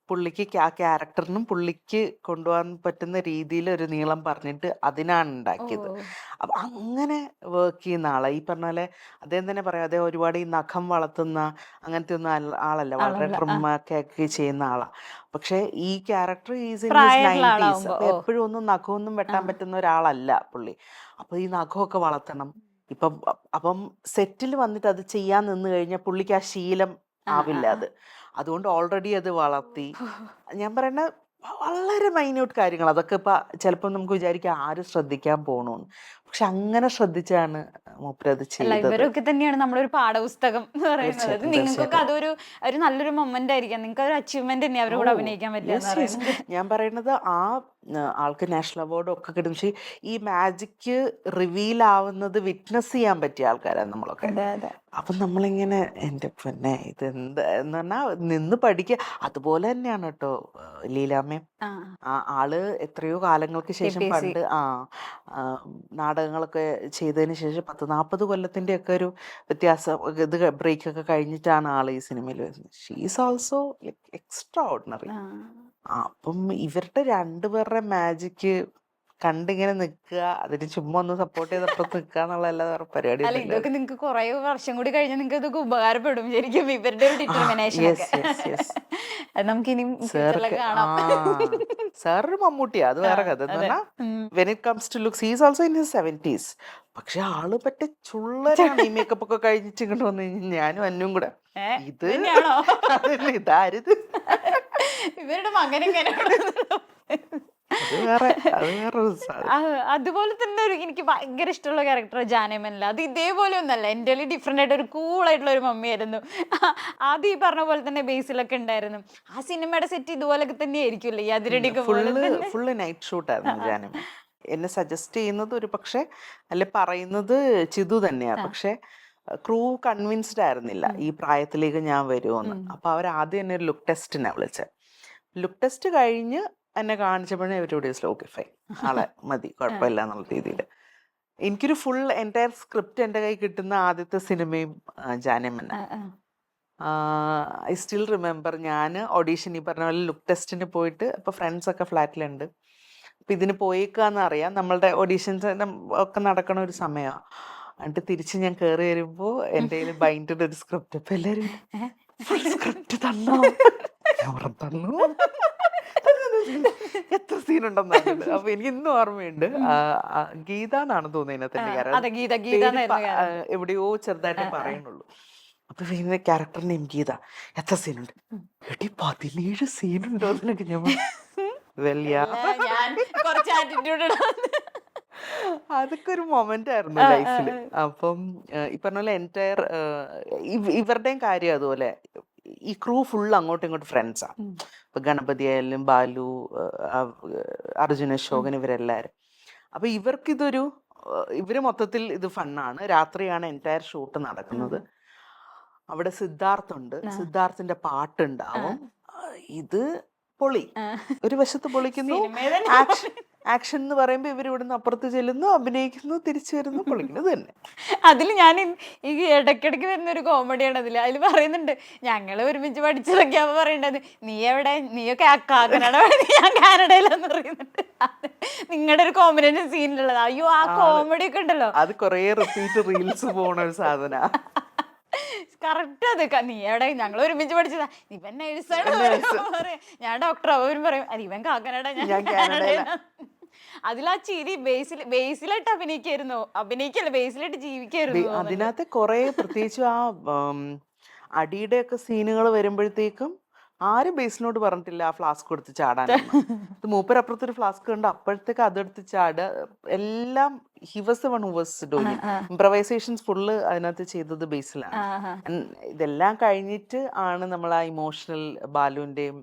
പുള്ളിക്ക് ആ ക്യാരക്ടറിനും പുള്ളിക്ക് കൊണ്ടുപോകാൻ പറ്റുന്ന രീതിയിൽ ഒരു നീളം പറഞ്ഞിട്ട് അതിനാണ് ഉണ്ടാക്കിയത്. അപ്പം അങ്ങനെ വർക്ക് ചെയ്യുന്ന ആളാണ്. ഈ പറഞ്ഞ പോലെ അദ്ദേഹം തന്നെ പറയാം, അദ്ദേഹം ഒരുപാട് ഈ നഖം വളർത്തുന്ന അങ്ങനത്തെ ഒന്നും ആളല്ല, വളരെ ട്രിമ്മൊക്കെ ചെയ്യുന്ന ആളാണ്. പക്ഷെ ഈ character is in his 90s. അപ്പൊ എപ്പോഴും ഒന്നും നഖമൊന്നും വെട്ടാൻ പറ്റുന്ന ഒരാളല്ല പുള്ളി. അപ്പൊ ഈ നഖമൊക്കെ വളർത്തണം, ഇപ്പം അപ്പം സെറ്റിൽ വന്നിട്ട് അത് ചെയ്യാൻ നിന്ന് കഴിഞ്ഞാൽ പുള്ളിക്ക് ആ ശീലം ആവില്ല അത്. അതുകൊണ്ട് ഓൾറെഡി അത് വളർത്തി. ഞാൻ പറയുന്ന വളരെ മൈന്യൂട്ട് കാര്യങ്ങൾ അതൊക്കെ ഇപ്പം ചിലപ്പോൾ നമുക്ക് വിചാരിക്കാം ആരും ശ്രദ്ധിക്കാൻ പോണൂന്ന്. പക്ഷെ അങ്ങനെ ശ്രദ്ധിച്ചാണ് മൂപ്പരത് അല്ല ചെയ്തത്. ഇവരൊക്കെ തന്നെയാണ് നമ്മളൊരു പാഠപുസ്തകം എന്ന് പറയുന്നത്. തീർച്ചയായിട്ടും നിങ്ങൾക്കൊക്കെ തീർച്ചയായിട്ടും. ഒരു നല്ലൊരു മൊമെന്റ് ആയിരിക്കാം. നിങ്ങൾക്ക് ഒരു അച്ചീവ്മെന്റ് തന്നെ അവരുടെ കൂടെ അഭിനയിക്കാൻ പറ്റുക എന്ന് യെസ് യെസ്. പറയുന്നത്. ഞാൻ പറയുന്നത് ആൾക്ക് നാഷണൽ അവാർഡും ഒക്കെ കിട്ടും. പക്ഷേ ഈ മാജിക് റിവീൽ ആവുന്നത് വിറ്റ്നസ് ചെയ്യാൻ പറ്റിയ ആൾക്കാരാണ് നമ്മളൊക്കെ. അതെ അതെ. അപ്പം നമ്മളിങ്ങനെ എൻ്റെ പിന്നെ ഇതെന്താ എന്ന് പറഞ്ഞാൽ നിന്ന് പഠിക്കുക. അതുപോലെ തന്നെയാണ് കേട്ടോ ലീലാമ്മയും. ആള് എത്രയോ കാലങ്ങൾക്ക് ശേഷം KPSC. പണ്ട് നാടകങ്ങളൊക്കെ ചെയ്തതിന് ശേഷം 10-40 കൊല്ലത്തിൻ്റെ ഒക്കെ ഒരു വ്യത്യാസം ഇത് ബ്രേക്കൊക്കെ കഴിഞ്ഞിട്ടാണ് ആൾ ഈ സിനിമയിൽ വരുന്നത്. She is also like extra ordinary. അപ്പം ഇവരുടെ രണ്ടുപേരുടെ മാജിക്ക് കണ്ടിങ്ങനെ നിൽക്കുക, അതിന് ചുമ്മാ ഒന്ന് സപ്പോർട്ട് ചെയ്തപ്പുറത്ത് നിൽക്കുക എന്നുള്ളതല്ലാതെ വേറെ പരിപാടി അല്ല ഇതൊക്കെ നിങ്ങൾക്ക് കുറെ വർഷം കൂടി കഴിഞ്ഞാൽ നിങ്ങൾക്ക് ഇതൊക്കെ ഉപകാരപ്പെടും ശരിക്കും ഇവരുടെ ഒരു ഡിറ്റർമിനേഷൻ ഒക്കെ. അത് നമുക്ക് ഇനിയും ഫ്യൂച്ചറിലൊക്കെ കാണാം. സാറൊരു മമ്മൂട്ടിയാ, അത് വേറെ കഥ. എന്ന് പറഞ്ഞാൽ when it comes to looks he's also in his 70s. പക്ഷെ ആള് പറ്റ ചുള്ളനാണ്. ഈ മേക്കപ്പ് ഒക്കെ കഴിഞ്ഞിട്ട് ഇങ്ങോട്ട് വന്നു കഴിഞ്ഞാൽ ഞാനും അന്നും കൂടെ ഇത് തന്നെയാണോ ഇതാരിത്, ഇവരുടെ മകൻ ഇങ്ങനെ അത് വേറെ അതുപോലെ തന്നെ എനിക്ക് ഭയങ്കര ഇഷ്ടമുള്ള ക്യാരക്ടർ ജാനമല്ല. അത് ഇതേപോലെ ഒന്നല്ല, എൻ്റെ ഡിഫറെന്റ് ആയിട്ട് ഒരു കൂളായിട്ടുള്ള ഒരു മമ്മിയായിരുന്നു. അത് ഈ പറഞ്ഞ പോലെ തന്നെ ബേസിലൊക്കെ ഉണ്ടായിരുന്നു. ആ സിനിമയുടെ സെറ്റ് ഇതുപോലൊക്കെ തന്നെ ആയിരിക്കുമല്ലേ ഈ അതിരടിക്ക് ഫുള്ള് നൈറ്റ് ഷൂട്ടായിരുന്നു ജാനമ. എന്നെ സജസ്റ്റ് ചെയ്യുന്നത് ഒരു പക്ഷെ അല്ലെ പറയുന്നത് ചിതു തന്നെയാണ്. പക്ഷെ ക്രൂ കൺവിൻസ്ഡ് ആയിരുന്നില്ല ഈ പ്രായത്തിലേക്ക് ഞാൻ വരുമെന്ന്. അപ്പൊ അവർ ആദ്യം എന്നെ ഒരു ലുക്ക് ടെസ്റ്റിനാണ് വിളിച്ചത്. ലുക്ക് ടെസ്റ്റ് കഴിഞ്ഞ് എന്നെ കാണിച്ചപ്പോഴേ എവരിബഡി വാസ് ഓക്കെ ഫൈൻ, ആളെ മതി, കുഴപ്പമില്ല എന്നുള്ള രീതിയിൽ. എനിക്കൊരു ഫുൾ എൻറ്റയർ സ്ക്രിപ്റ്റ് എൻ്റെ കയ്യിൽ കിട്ടുന്ന ആദ്യത്തെ സിനിമയും ജാനമന്ന. ഐ സ്റ്റിൽ റിമെമ്പർ ഞാൻ ഓഡീഷൻ ഈ പറഞ്ഞ പോലെ ലുക്ക് ടെസ്റ്റിന് പോയിട്ട്, അപ്പോൾ ഫ്രണ്ട്സൊക്കെ ഫ്ലാറ്റിലുണ്ട്, അപ്പം ഇതിന് പോയേക്കാന്ന് അറിയാം, നമ്മളുടെ ഓഡീഷൻസ് ഒക്കെ നടക്കണ ഒരു സമയമാണ്. എന്നിട്ട് തിരിച്ച് ഞാൻ കയറി വരുമ്പോൾ എൻ്റെ കയ്യിൽ ബൈൻഡിൻ്റെ ഒരു സ്ക്രിപ്റ്റ്. അപ്പം എല്ലാവരും ഫുൾ സ്ക്രിപ്റ്റ് തന്നോ? ഞാൻ തന്നു, എത്ര സീനുണ്ടെന്ന്. അപ്പൊ എനിക്ക് ഇന്നും ഓർമ്മയുണ്ട്. ഗീത എന്നാണ് തോന്നുന്നത് എവിടെയോ ചെറുതായിട്ട് പറയുന്നുള്ളൂ. അപ്പൊ പിന്നെ ക്യാരക്ടർ നെയിം ഗീത. എത്ര സീനുണ്ട്? എടി 17 സീനുണ്ടോ അതിനൊക്കെ? ഞാൻ അതൊക്കെ ഒരു മൊമെന്റ് ആയിരുന്നു ലൈഫിൽ. അപ്പം ഈ പറഞ്ഞ പോലെ എൻറ്റയർ ഇവരുടെയും കാര്യം അതുപോലെ ഈ ക്രൂ ഫുൾ അങ്ങോട്ടും ഇങ്ങോട്ടും ഫ്രണ്ട്സാ. ഇപ്പൊ ഗണപതി ആയാലും ബാലു, അർജുന അശോകൻ, ഇവരെല്ലാരും. അപ്പൊ ഇവർക്കിതൊരു ഇവര് മൊത്തത്തിൽ ഇത് ഫണ്ണാണ്. രാത്രിയാണ് എൻറ്റയർ ഷൂട്ട് നടക്കുന്നത്. അവിടെ സിദ്ധാർത്ഥ് ഉണ്ട്, സിദ്ധാർത്ഥിന്റെ പാട്ടുണ്ടാവും. ഇത് പൊളി, ഒരു വശത്ത് പൊളിക്കുന്നു. ആക്ഷൻ എന്ന് പറയുമ്പോ ഇവർ ഇവിടുന്ന് അപ്പുറത്ത് ചെല്ലുന്നു, അഭിനയിക്കുന്നു, തിരിച്ചു വരുന്നു, പൊളിക്കുന്നത് തന്നെ. അതിൽ ഞാൻ ഈ ഇടയ്ക്കിടയ്ക്ക് വരുന്ന ഒരു കോമഡിയാണ് അതിൽ പറയുന്നുണ്ട്, ഞങ്ങള് ഒരുമിച്ച് പഠിച്ചതൊക്കെയാ പറയേണ്ടത്, നീ എവിടെ, നീയൊക്കെ കാനഡ, ഞാൻ കാനഡയിലെന്ന് പറയുന്നുണ്ട്. നിങ്ങളുടെ ഒരു കോമ്പിനേഷൻ സീനിലുള്ളത്. അയ്യോ ആ കോമഡി ഒക്കെ ഉണ്ടല്ലോ, അത് കൊറേ റിപ്പീറ്റ് റീൽസ് പോണ ഒരു സാധന. കറക്റ്റ് അത്. നീ എവിടെ, ഞങ്ങൾ ഒരുമിച്ച് പഠിച്ചതാ, ഇവൻ നേഴ്സാണ് പറയാം, ഞാൻ ഡോക്ടർ, അവരും പറയും ഇവൻ കാക്കനാട, ഞാൻ കാനഡയിലാണ്. അതിലാ ചിരി ബേസിലായിട്ട് അഭിനയിക്കല്ല, ബേസിലായിട്ട് ജീവിക്കായിരുന്നു. അതിനകത്ത് കുറെ പ്രത്യേകിച്ച് ആ അടിയുടെ ഒക്കെ സീനുകൾ വരുമ്പോഴത്തേക്കും ആരും ബേസിനോട് പറഞ്ഞിട്ടില്ല ആ ഫ്ലാസ്ക് എടുത്ത് ചാടാൻ. മൂപ്പരപ്പുറത്തൊരു ഫ്ലാസ്ക് ഉണ്ട്, അപ്പോഴത്തേക്ക് അതെടുത്ത് ചാടുക, എല്ലാം he was the one who was doing. Improvisations full അതിനകത്ത് ചെയ്തത് ബേസിലാണ്. ഇതെല്ലാം കഴിഞ്ഞിട്ട് ആണ് നമ്മൾ ആ ഇമോഷണൽ ബാലുവിന്റെയും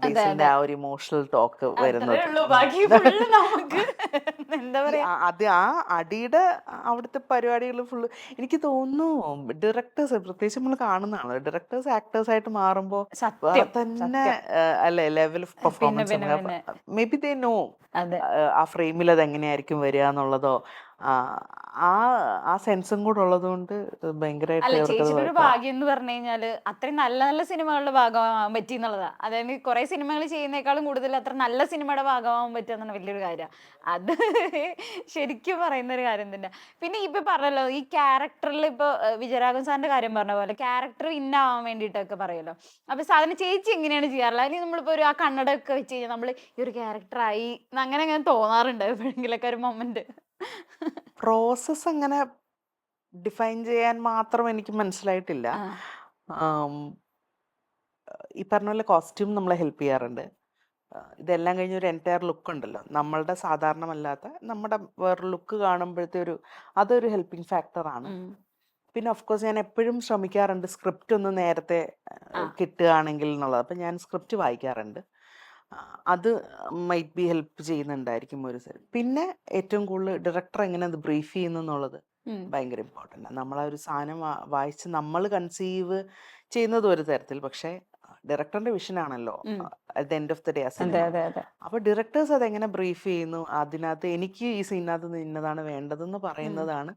ബേസിലിന്റെ ആ ഒരു ഇമോഷണൽ ടോക്ക് വരുന്നത്. അത് ആ അടിയുടെ അവിടുത്തെ പരിപാടികൾ ഫുള്ള് എനിക്ക് തോന്നുന്നു ഡയറക്ടേഴ്സ്, പ്രത്യേകിച്ച് നമ്മൾ കാണുന്നതാണ്, ഡയറക്ടേഴ്സ് ആക്ടേഴ്സ് ആയിട്ട് മാറുമ്പോ തന്നെ അല്ലെ level of performance. May be they know ആ ഫ്രെയിമിൽ അത് എങ്ങനെയായിരിക്കും വരിക എന്നുള്ളതോ, ആ സെൻസും കൂടെ ഉള്ളത് കൊണ്ട് ഭയങ്കരമായിട്ട് ഭാഗ്യം എന്ന് പറഞ്ഞു കഴിഞ്ഞാല് അത്രയും നല്ല നല്ല സിനിമകളുടെ ഭാഗമാവാൻ പറ്റി എന്നുള്ളതാ. അതായത് കുറെ സിനിമകൾ ചെയ്യുന്നേക്കാളും കൂടുതൽ അത്ര നല്ല സിനിമയുടെ ഭാഗമാവാൻ പറ്റുക എന്നാണ് വലിയൊരു കാര്യം. അത് ശരിക്കും പറയുന്ന ഒരു കാര്യം തന്നെ. പിന്നെ ഇപ്പൊ പറഞ്ഞല്ലോ ഈ ക്യാരക്ടറിൽ ഇപ്പൊ വിജയരാഘവൻ സാറിന്റെ കാര്യം പറഞ്ഞ പോലെ ക്യാരക്ടർ ഇന്നാവാൻ വേണ്ടിയിട്ടൊക്കെ പറയുമല്ലോ. അപ്പൊ സാധാരണ ചേച്ചി എങ്ങനെയാണ് ചെയ്യാറുള്ളത്? അല്ലെങ്കിൽ നമ്മളിപ്പോ ഒരു ആ കണ്ണട ഒക്കെ വെച്ച് കഴിഞ്ഞാൽ നമ്മൾ ഈ ഒരു ക്യാരക്ടറായി അങ്ങനെ തോന്നാറുണ്ട് എപ്പോഴെങ്കിലൊക്കെ ഒരു മൊമെന്റ്? പ്രോസസ് അങ്ങനെ ഡിഫൈൻ ചെയ്യാൻ മാത്രം എനിക്ക് മനസ്സിലായിട്ടില്ല. ആ. ആം, ഈ പറഞ്ഞ പോലെ കോസ്റ്റ്യൂം നമ്മളെ ഹെൽപ്പ് ചെയ്യാറുണ്ട്. ഇതെല്ലാം കഴിഞ്ഞ് ഒരു എൻറ്റയർ ലുക്ക് ഉണ്ടല്ലോ, നമ്മളുടെ സാധാരണമല്ലാത്ത നമ്മുടെ വേറൊരു ലുക്ക് കാണുമ്പോഴത്തെ അതൊരു ഹെൽപ്പിംഗ് ഫാക്ടറാണ്. ഉം. പിന്നെ ഓഫ് കോഴ്സ് ഞാൻ എപ്പോഴും ശ്രമിക്കാറുണ്ട് സ്ക്രിപ്റ്റ് ഒന്ന് നേരത്തെ ആ. കിട്ടുകയാണെങ്കിൽ എന്നുള്ളത്. അപ്പം ഞാൻ സ്ക്രിപ്റ്റ് വായിക്കാറുണ്ട്. അത് മൈറ്റ് ബി ഹെൽപ്പ് ചെയ്യുന്നുണ്ടായിരിക്കും ഒരു സൈഡ്. പിന്നെ ഏറ്റവും കൂടുതൽ ഡയറക്ടർ എങ്ങനെ അത് ബ്രീഫ് ചെയ്യുന്നു എന്നുള്ളത് ഉം. ഭയങ്കര ഇമ്പോർട്ടൻ്റ് ആണ്. നമ്മൾ ആ ഒരു സാധനം വായിച്ച് നമ്മൾ കൺസീവ് ചെയ്യുന്നത് ഒരു തരത്തിൽ, പക്ഷേ ഡയറക്ടറിന്റെ വിഷനാണല്ലോ ഉം. At the end of the day ആ അതെ സിനിമ. അതെ അതെ. അപ്പോൾ ഡയറക്ടേഴ്സ് അതെങ്ങനെ ബ്രീഫ് ചെയ്യുന്നു, അതിനകത്ത് എനിക്ക് ഈ സീനകത്ത് ഇന്നതാണ് വേണ്ടതെന്ന് ഉം. പറയുന്നതാണ്.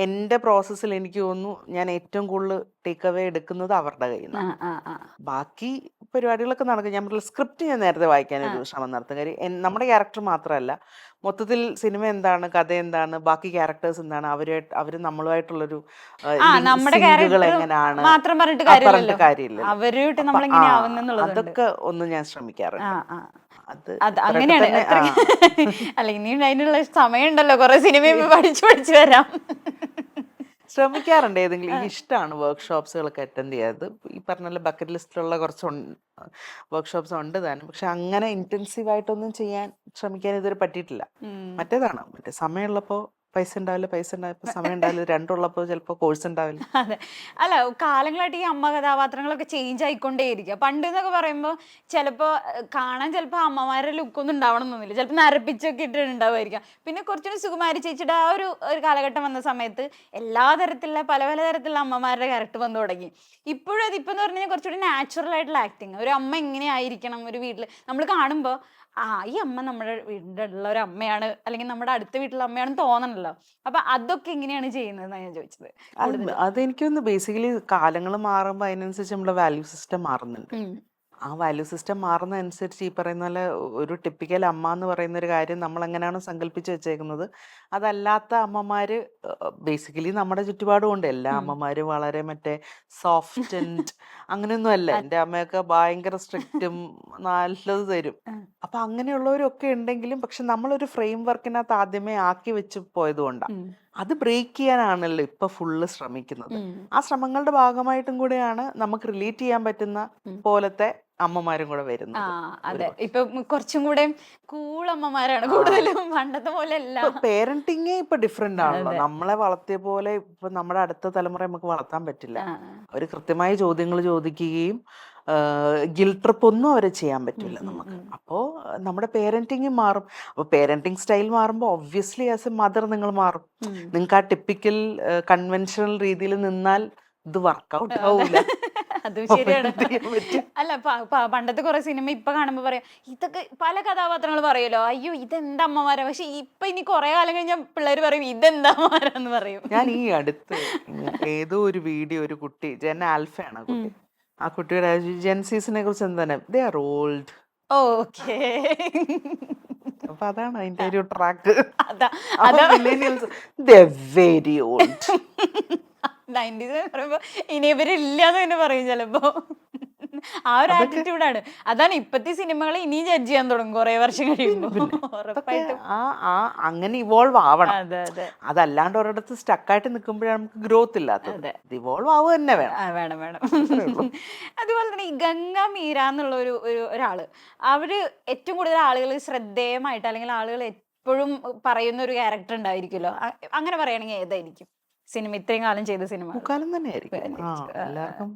എൻ്റെ പ്രോസസ്സിൽ എനിക്ക് തോന്നുന്നു ഞാൻ ഏറ്റവും കൂടുതൽ ടേക്ക് അവേ എടുക്കുന്നത് അവരുടെ കയ്യിൽ ആ നിന്നാണ്. ആ ആ ബാക്കി പരിപാടികളൊക്കെ നടക്കും. ഞാൻ പറഞ്ഞ സ്ക്രിപ്റ്റ് ഞാൻ നേരത്തെ ആ. വായിക്കാനൊരു ശ്രമം നടത്തും. കാര്യം നമ്മുടെ ക്യാരക്ടർ മാത്രമല്ല, മൊത്തത്തിൽ സിനിമ എന്താണ്, കഥ എന്താണ്, ബാക്കി ക്യാരക്ടേഴ്സ് എന്താണ്, അവർ നമ്മളുമായിട്ടുള്ളൊരു നമ്മുടെ സിങ്കുകൾ ക്യാരക്ടർ എങ്ങനെയാണ് മാത്രം പറഞ്ഞിട്ട് പറഞ്ഞിട്ട് കാര്യമില്ലല്ലോ, കാര്യമില്ലല്ലോ. അവരുമായിട്ട് അപ്പൊ നമ്മൾ എങ്ങനെ ആവുന്നുള്ളതുണ്ട്. അതൊക്കെ ഒന്ന് ഞാൻ ആ ശ്രമിക്കാറുണ്ട്. ആ അത് അത് ഇത്രയൊക്കെ അങ്ങനെയാണ്. തന്നെ. അല്ല, ഇനിയും അതിനുള്ള സമയമുണ്ടല്ലോ, കുറെ സിനിമ പഠിച്ചു പഠിച്ചു വരാം. ശ്രമിക്കാറുണ്ട്. ഏതെങ്കിലും ഇഷ്ടമാണ് വർക്ക്ഷോപ്സുകളൊക്കെ അറ്റൻഡ് ചെയ്യാത്. ഈ പറഞ്ഞ പോലെ ബക്കറ്റ് ലിസ്റ്റിലുള്ള കുറച്ച് വർക്ക്ഷോപ്സ് ഉണ്ട് താനും, പക്ഷെ അങ്ങനെ ഇന്റൻസീവ് ആയിട്ടൊന്നും ചെയ്യാൻ ശ്രമിക്കാൻ ഇതുവരെ പറ്റിയിട്ടില്ല. ഉം. മറ്റേ സമയമുള്ളപ്പോൾ പൈസ ഉണ്ടാവില്ല, പൈസ ഉണ്ടായപ്പോൾ സമയം ഉണ്ടാവില്ല, രണ്ടുള്ളപ്പോൾ ചിലപ്പോൾ കോഴ്സ് ഉണ്ടാവില്ല. അതെ. അല്ല, കാലങ്ങളായിട്ട് ഈ അമ്മ കഥാപാത്രങ്ങളൊക്കെ ചേഞ്ച് ആയിക്കൊണ്ടേയിരിക്കുക. പണ്ട് എന്നൊക്കെ പറയുമ്പോൾ ചിലപ്പോൾ കാണാൻ ചിലപ്പോൾ അമ്മമാരുടെ ലുക്കൊന്നും ഉണ്ടാവണമെന്നൊന്നുമില്ല, ചിലപ്പോൾ നരപ്പിച്ചൊക്കെ ഇട്ടിട്ടുണ്ടാവുമായിരിക്കാം. പിന്നെ കുറച്ചുകൂടി സുകുമാരി ചേച്ചിയുടെ ആ ഒരു കാലഘട്ടം വന്ന സമയത്ത് എല്ലാ തരത്തിലുള്ള പല പല തരത്തിലുള്ള അമ്മമാരുടെ ക്യാരക്ടർ വന്നു തുടങ്ങി. ഇപ്പോഴും അതിപ്പോൾ എന്ന് പറഞ്ഞു കഴിഞ്ഞാൽ കുറച്ചുകൂടി നാച്ചുറൽ ആയിട്ടുള്ള ആക്ടിങ്. ഒരു അമ്മ എങ്ങനെയായിരിക്കണം ഒരു വീട്ടിൽ നമ്മൾ കാണുമ്പോൾ, ഈ അമ്മ നമ്മുടെ വീടിൻ്റെ ഉള്ള ഒരു അമ്മയാണ്, അല്ലെങ്കിൽ നമ്മുടെ അടുത്ത വീട്ടിലുള്ള അമ്മയാണെന്ന് തോന്നണല്ലോ. അപ്പൊ അതൊക്കെ എങ്ങനെയാണ് ചെയ്യുന്നതെന്നാണ് ഞാൻ ചോദിച്ചത് കൂടുതൽ. അതെനിക്കൊന്ന് ബേസിക്കലി കാലങ്ങൾ മാറുമ്പോൾ അതിനനുസരിച്ച് നമ്മുടെ വാല്യൂ സിസ്റ്റം മാറുന്നുണ്ട്. ഉം. ആ വാല്യൂ സിസ്റ്റം മാറുന്നതനുസരിച്ച് ഈ പറയുന്ന പോലെ ഒരു ടിപ്പിക്കൽ അമ്മ എന്ന് പറയുന്ന ഒരു കാര്യം നമ്മൾ എങ്ങനെയാണോ സങ്കല്പിച്ച് വെച്ചേക്കുന്നത്, അതല്ലാത്ത അമ്മമാര് ബേസിക്കലി നമ്മുടെ ചുറ്റുപാടും ഉണ്ട്. എല്ലാ ഉം. അമ്മമാരും വളരെ മറ്റേ സോഫ്റ്റ് ആൻഡ് അങ്ങനെയൊന്നും അല്ല. എൻ്റെ അമ്മയൊക്കെ ഭയങ്കര സ്ട്രിക്റ്റും നല്ലത് തരും. ആ. അപ്പൊ അങ്ങനെയുള്ളവരൊക്കെ ഉണ്ടെങ്കിലും, പക്ഷെ നമ്മളൊരു ഫ്രെയിം വർക്കിനകത്ത് ആദ്യമേ ആക്കി വെച്ച് പോയത് കൊണ്ടാണ്. ഉം. അത് ബ്രേക്ക് ചെയ്യാനാണല്ലോ ഇപ്പൊ ഫുള്ള് ശ്രമിക്കുന്നത്. ഉം. ആ ശ്രമങ്ങളുടെ ഭാഗമായിട്ടും കൂടെയാണ് നമുക്ക് റിലേറ്റ് ചെയ്യാൻ പറ്റുന്ന ഉം. പോലത്തെ അമ്മമാരും കൂടെ ആ വരുന്നത്. അതെ. ഇപ്പൊ കുറച്ചും കൂടെ കൂൾ അമ്മമാരാണ് കൂടുതലും, പണ്ടത്തെ പോലെ അല്ല. ഇപ്പൊ പേരന്റിങ് ഇപ്പൊ ഡിഫറെന്റ് ആണല്ലോ. അതെ. നമ്മളെ വളർത്തിയ പോലെ ഇപ്പൊ നമ്മുടെ അടുത്ത തലമുറ നമുക്ക് വളർത്താൻ പറ്റില്ല. ആ. അവര് കൃത്യമായ ചോദ്യങ്ങൾ ചോദിക്കുകയും ഗിൽട്ട് ട്രിപ്പ് ഒന്നും അവരെ ചെയ്യാൻ ഉം. പറ്റില്ല ഉം. നമുക്ക്. ഉം. അപ്പോൾ നമ്മുടെ പേരന്റിങ് മാറും. അപ്പോൾ പേരന്റിങ് സ്റ്റൈൽ മാറുമ്പോൾ ഒബ്വിയസ്ലി ആസ് എ മദർ നിങ്ങൾ മാറും. ഉം. നിങ്ങൾക്ക് ആ ടിപ്പിക്കൽ കൺവെൻഷണൽ രീതിയിൽ നിന്നാൽ ഇത് വർക്കൗട്ട് അതെ. ആവൂല. അതും അപ്പൊ ശരിയാണ്. എന്ത് ചെയ്യാൻ പറ്റും? അല്ല, പണ്ടത്തെ കുറെ സിനിമ ഇപ്പൊ കാണുമ്പോ പറയാം, ഇതൊക്കെ പല കഥാപാത്രങ്ങൾ പറയുമല്ലോ, അയ്യോ ഇതെന്താ അമ്മമാരാ. പക്ഷെ ഇപ്പൊ ഇനി കുറെ കാലം കഴിഞ്ഞാൽ പിള്ളേർ പറയും ഇതെന്താ അമ്മമാരാന്ന് പറയും. ഞാൻ ഈ അടുത്ത് ഏതോ ഒരു വീഡിയോ, ഒരു കുട്ടി ജെൻ ആൽഫയാണ് ആ കുട്ടി. ആ കുട്ടിയുടെ ജെൻസീസിനെ കുറിച്ച് എന്താണ്, ദേ ആർ ഓൾഡ്. ഓക്കേ. അപ്പൊ അതാണ് അതിന്റെ ഒരു ട്രാക്ക്. അതാ അപ്പൊ അതാ മില്ലേനിയൽസ് ദേ വെരി ഓൾഡ്. 90s പറയുമ്പോ ഇനി ഇവരില്ലാന്ന് തന്നെ പറയും ചിലപ്പോ. ആ ഒരു അതൊക്കെ ആറ്റിറ്റ്യൂഡാണ്. അതാണ് ഇപ്പത്തെ സിനിമകളെ ഇനിയും ജഡ്ജ് ചെയ്യാൻ തുടങ്ങും കുറെ വർഷം കഴിയുമ്പോ, അതൊക്കെ ഉറപ്പായിട്ടും. അങ്ങനെ ഇവോൾവ് ആവണം. അതെ അതെ അതല്ലാണ്ട് ഒരിടത്ത് സ്റ്റക്കായിട്ട് നിൽക്കുമ്പോഴാണ് നമുക്ക് ഗ്രോത്ത് ഇല്ലാത്തത്. അതെ. ഇത് ഇവോൾവ് ആവുക തന്നെ വേണം. വേണം വേണം. അത്രേ ഉള്ളൂ. അതുപോലെ തന്നെ ഈ ഗംഗ മീര എന്നുള്ള ഒരാള്, അവര് ഏറ്റവും കൂടുതൽ ആളുകൾ ശ്രദ്ധേയമായിട്ട് അല്ലെങ്കിൽ ആളുകൾ എപ്പോഴും പറയുന്ന ഒരു ക്യാരക്ടർ ഉണ്ടായിരിക്കുമല്ലോ, അങ്ങനെ പറയുകയാണെങ്കിൽ ഏതായിരിക്കും സിനിമ ഇത്രയും കാലം ചെയ്ത സിനിമ? മുക്കാലം തന്നെ ആയിരിക്കും. ആ. എല്ലാവർക്കും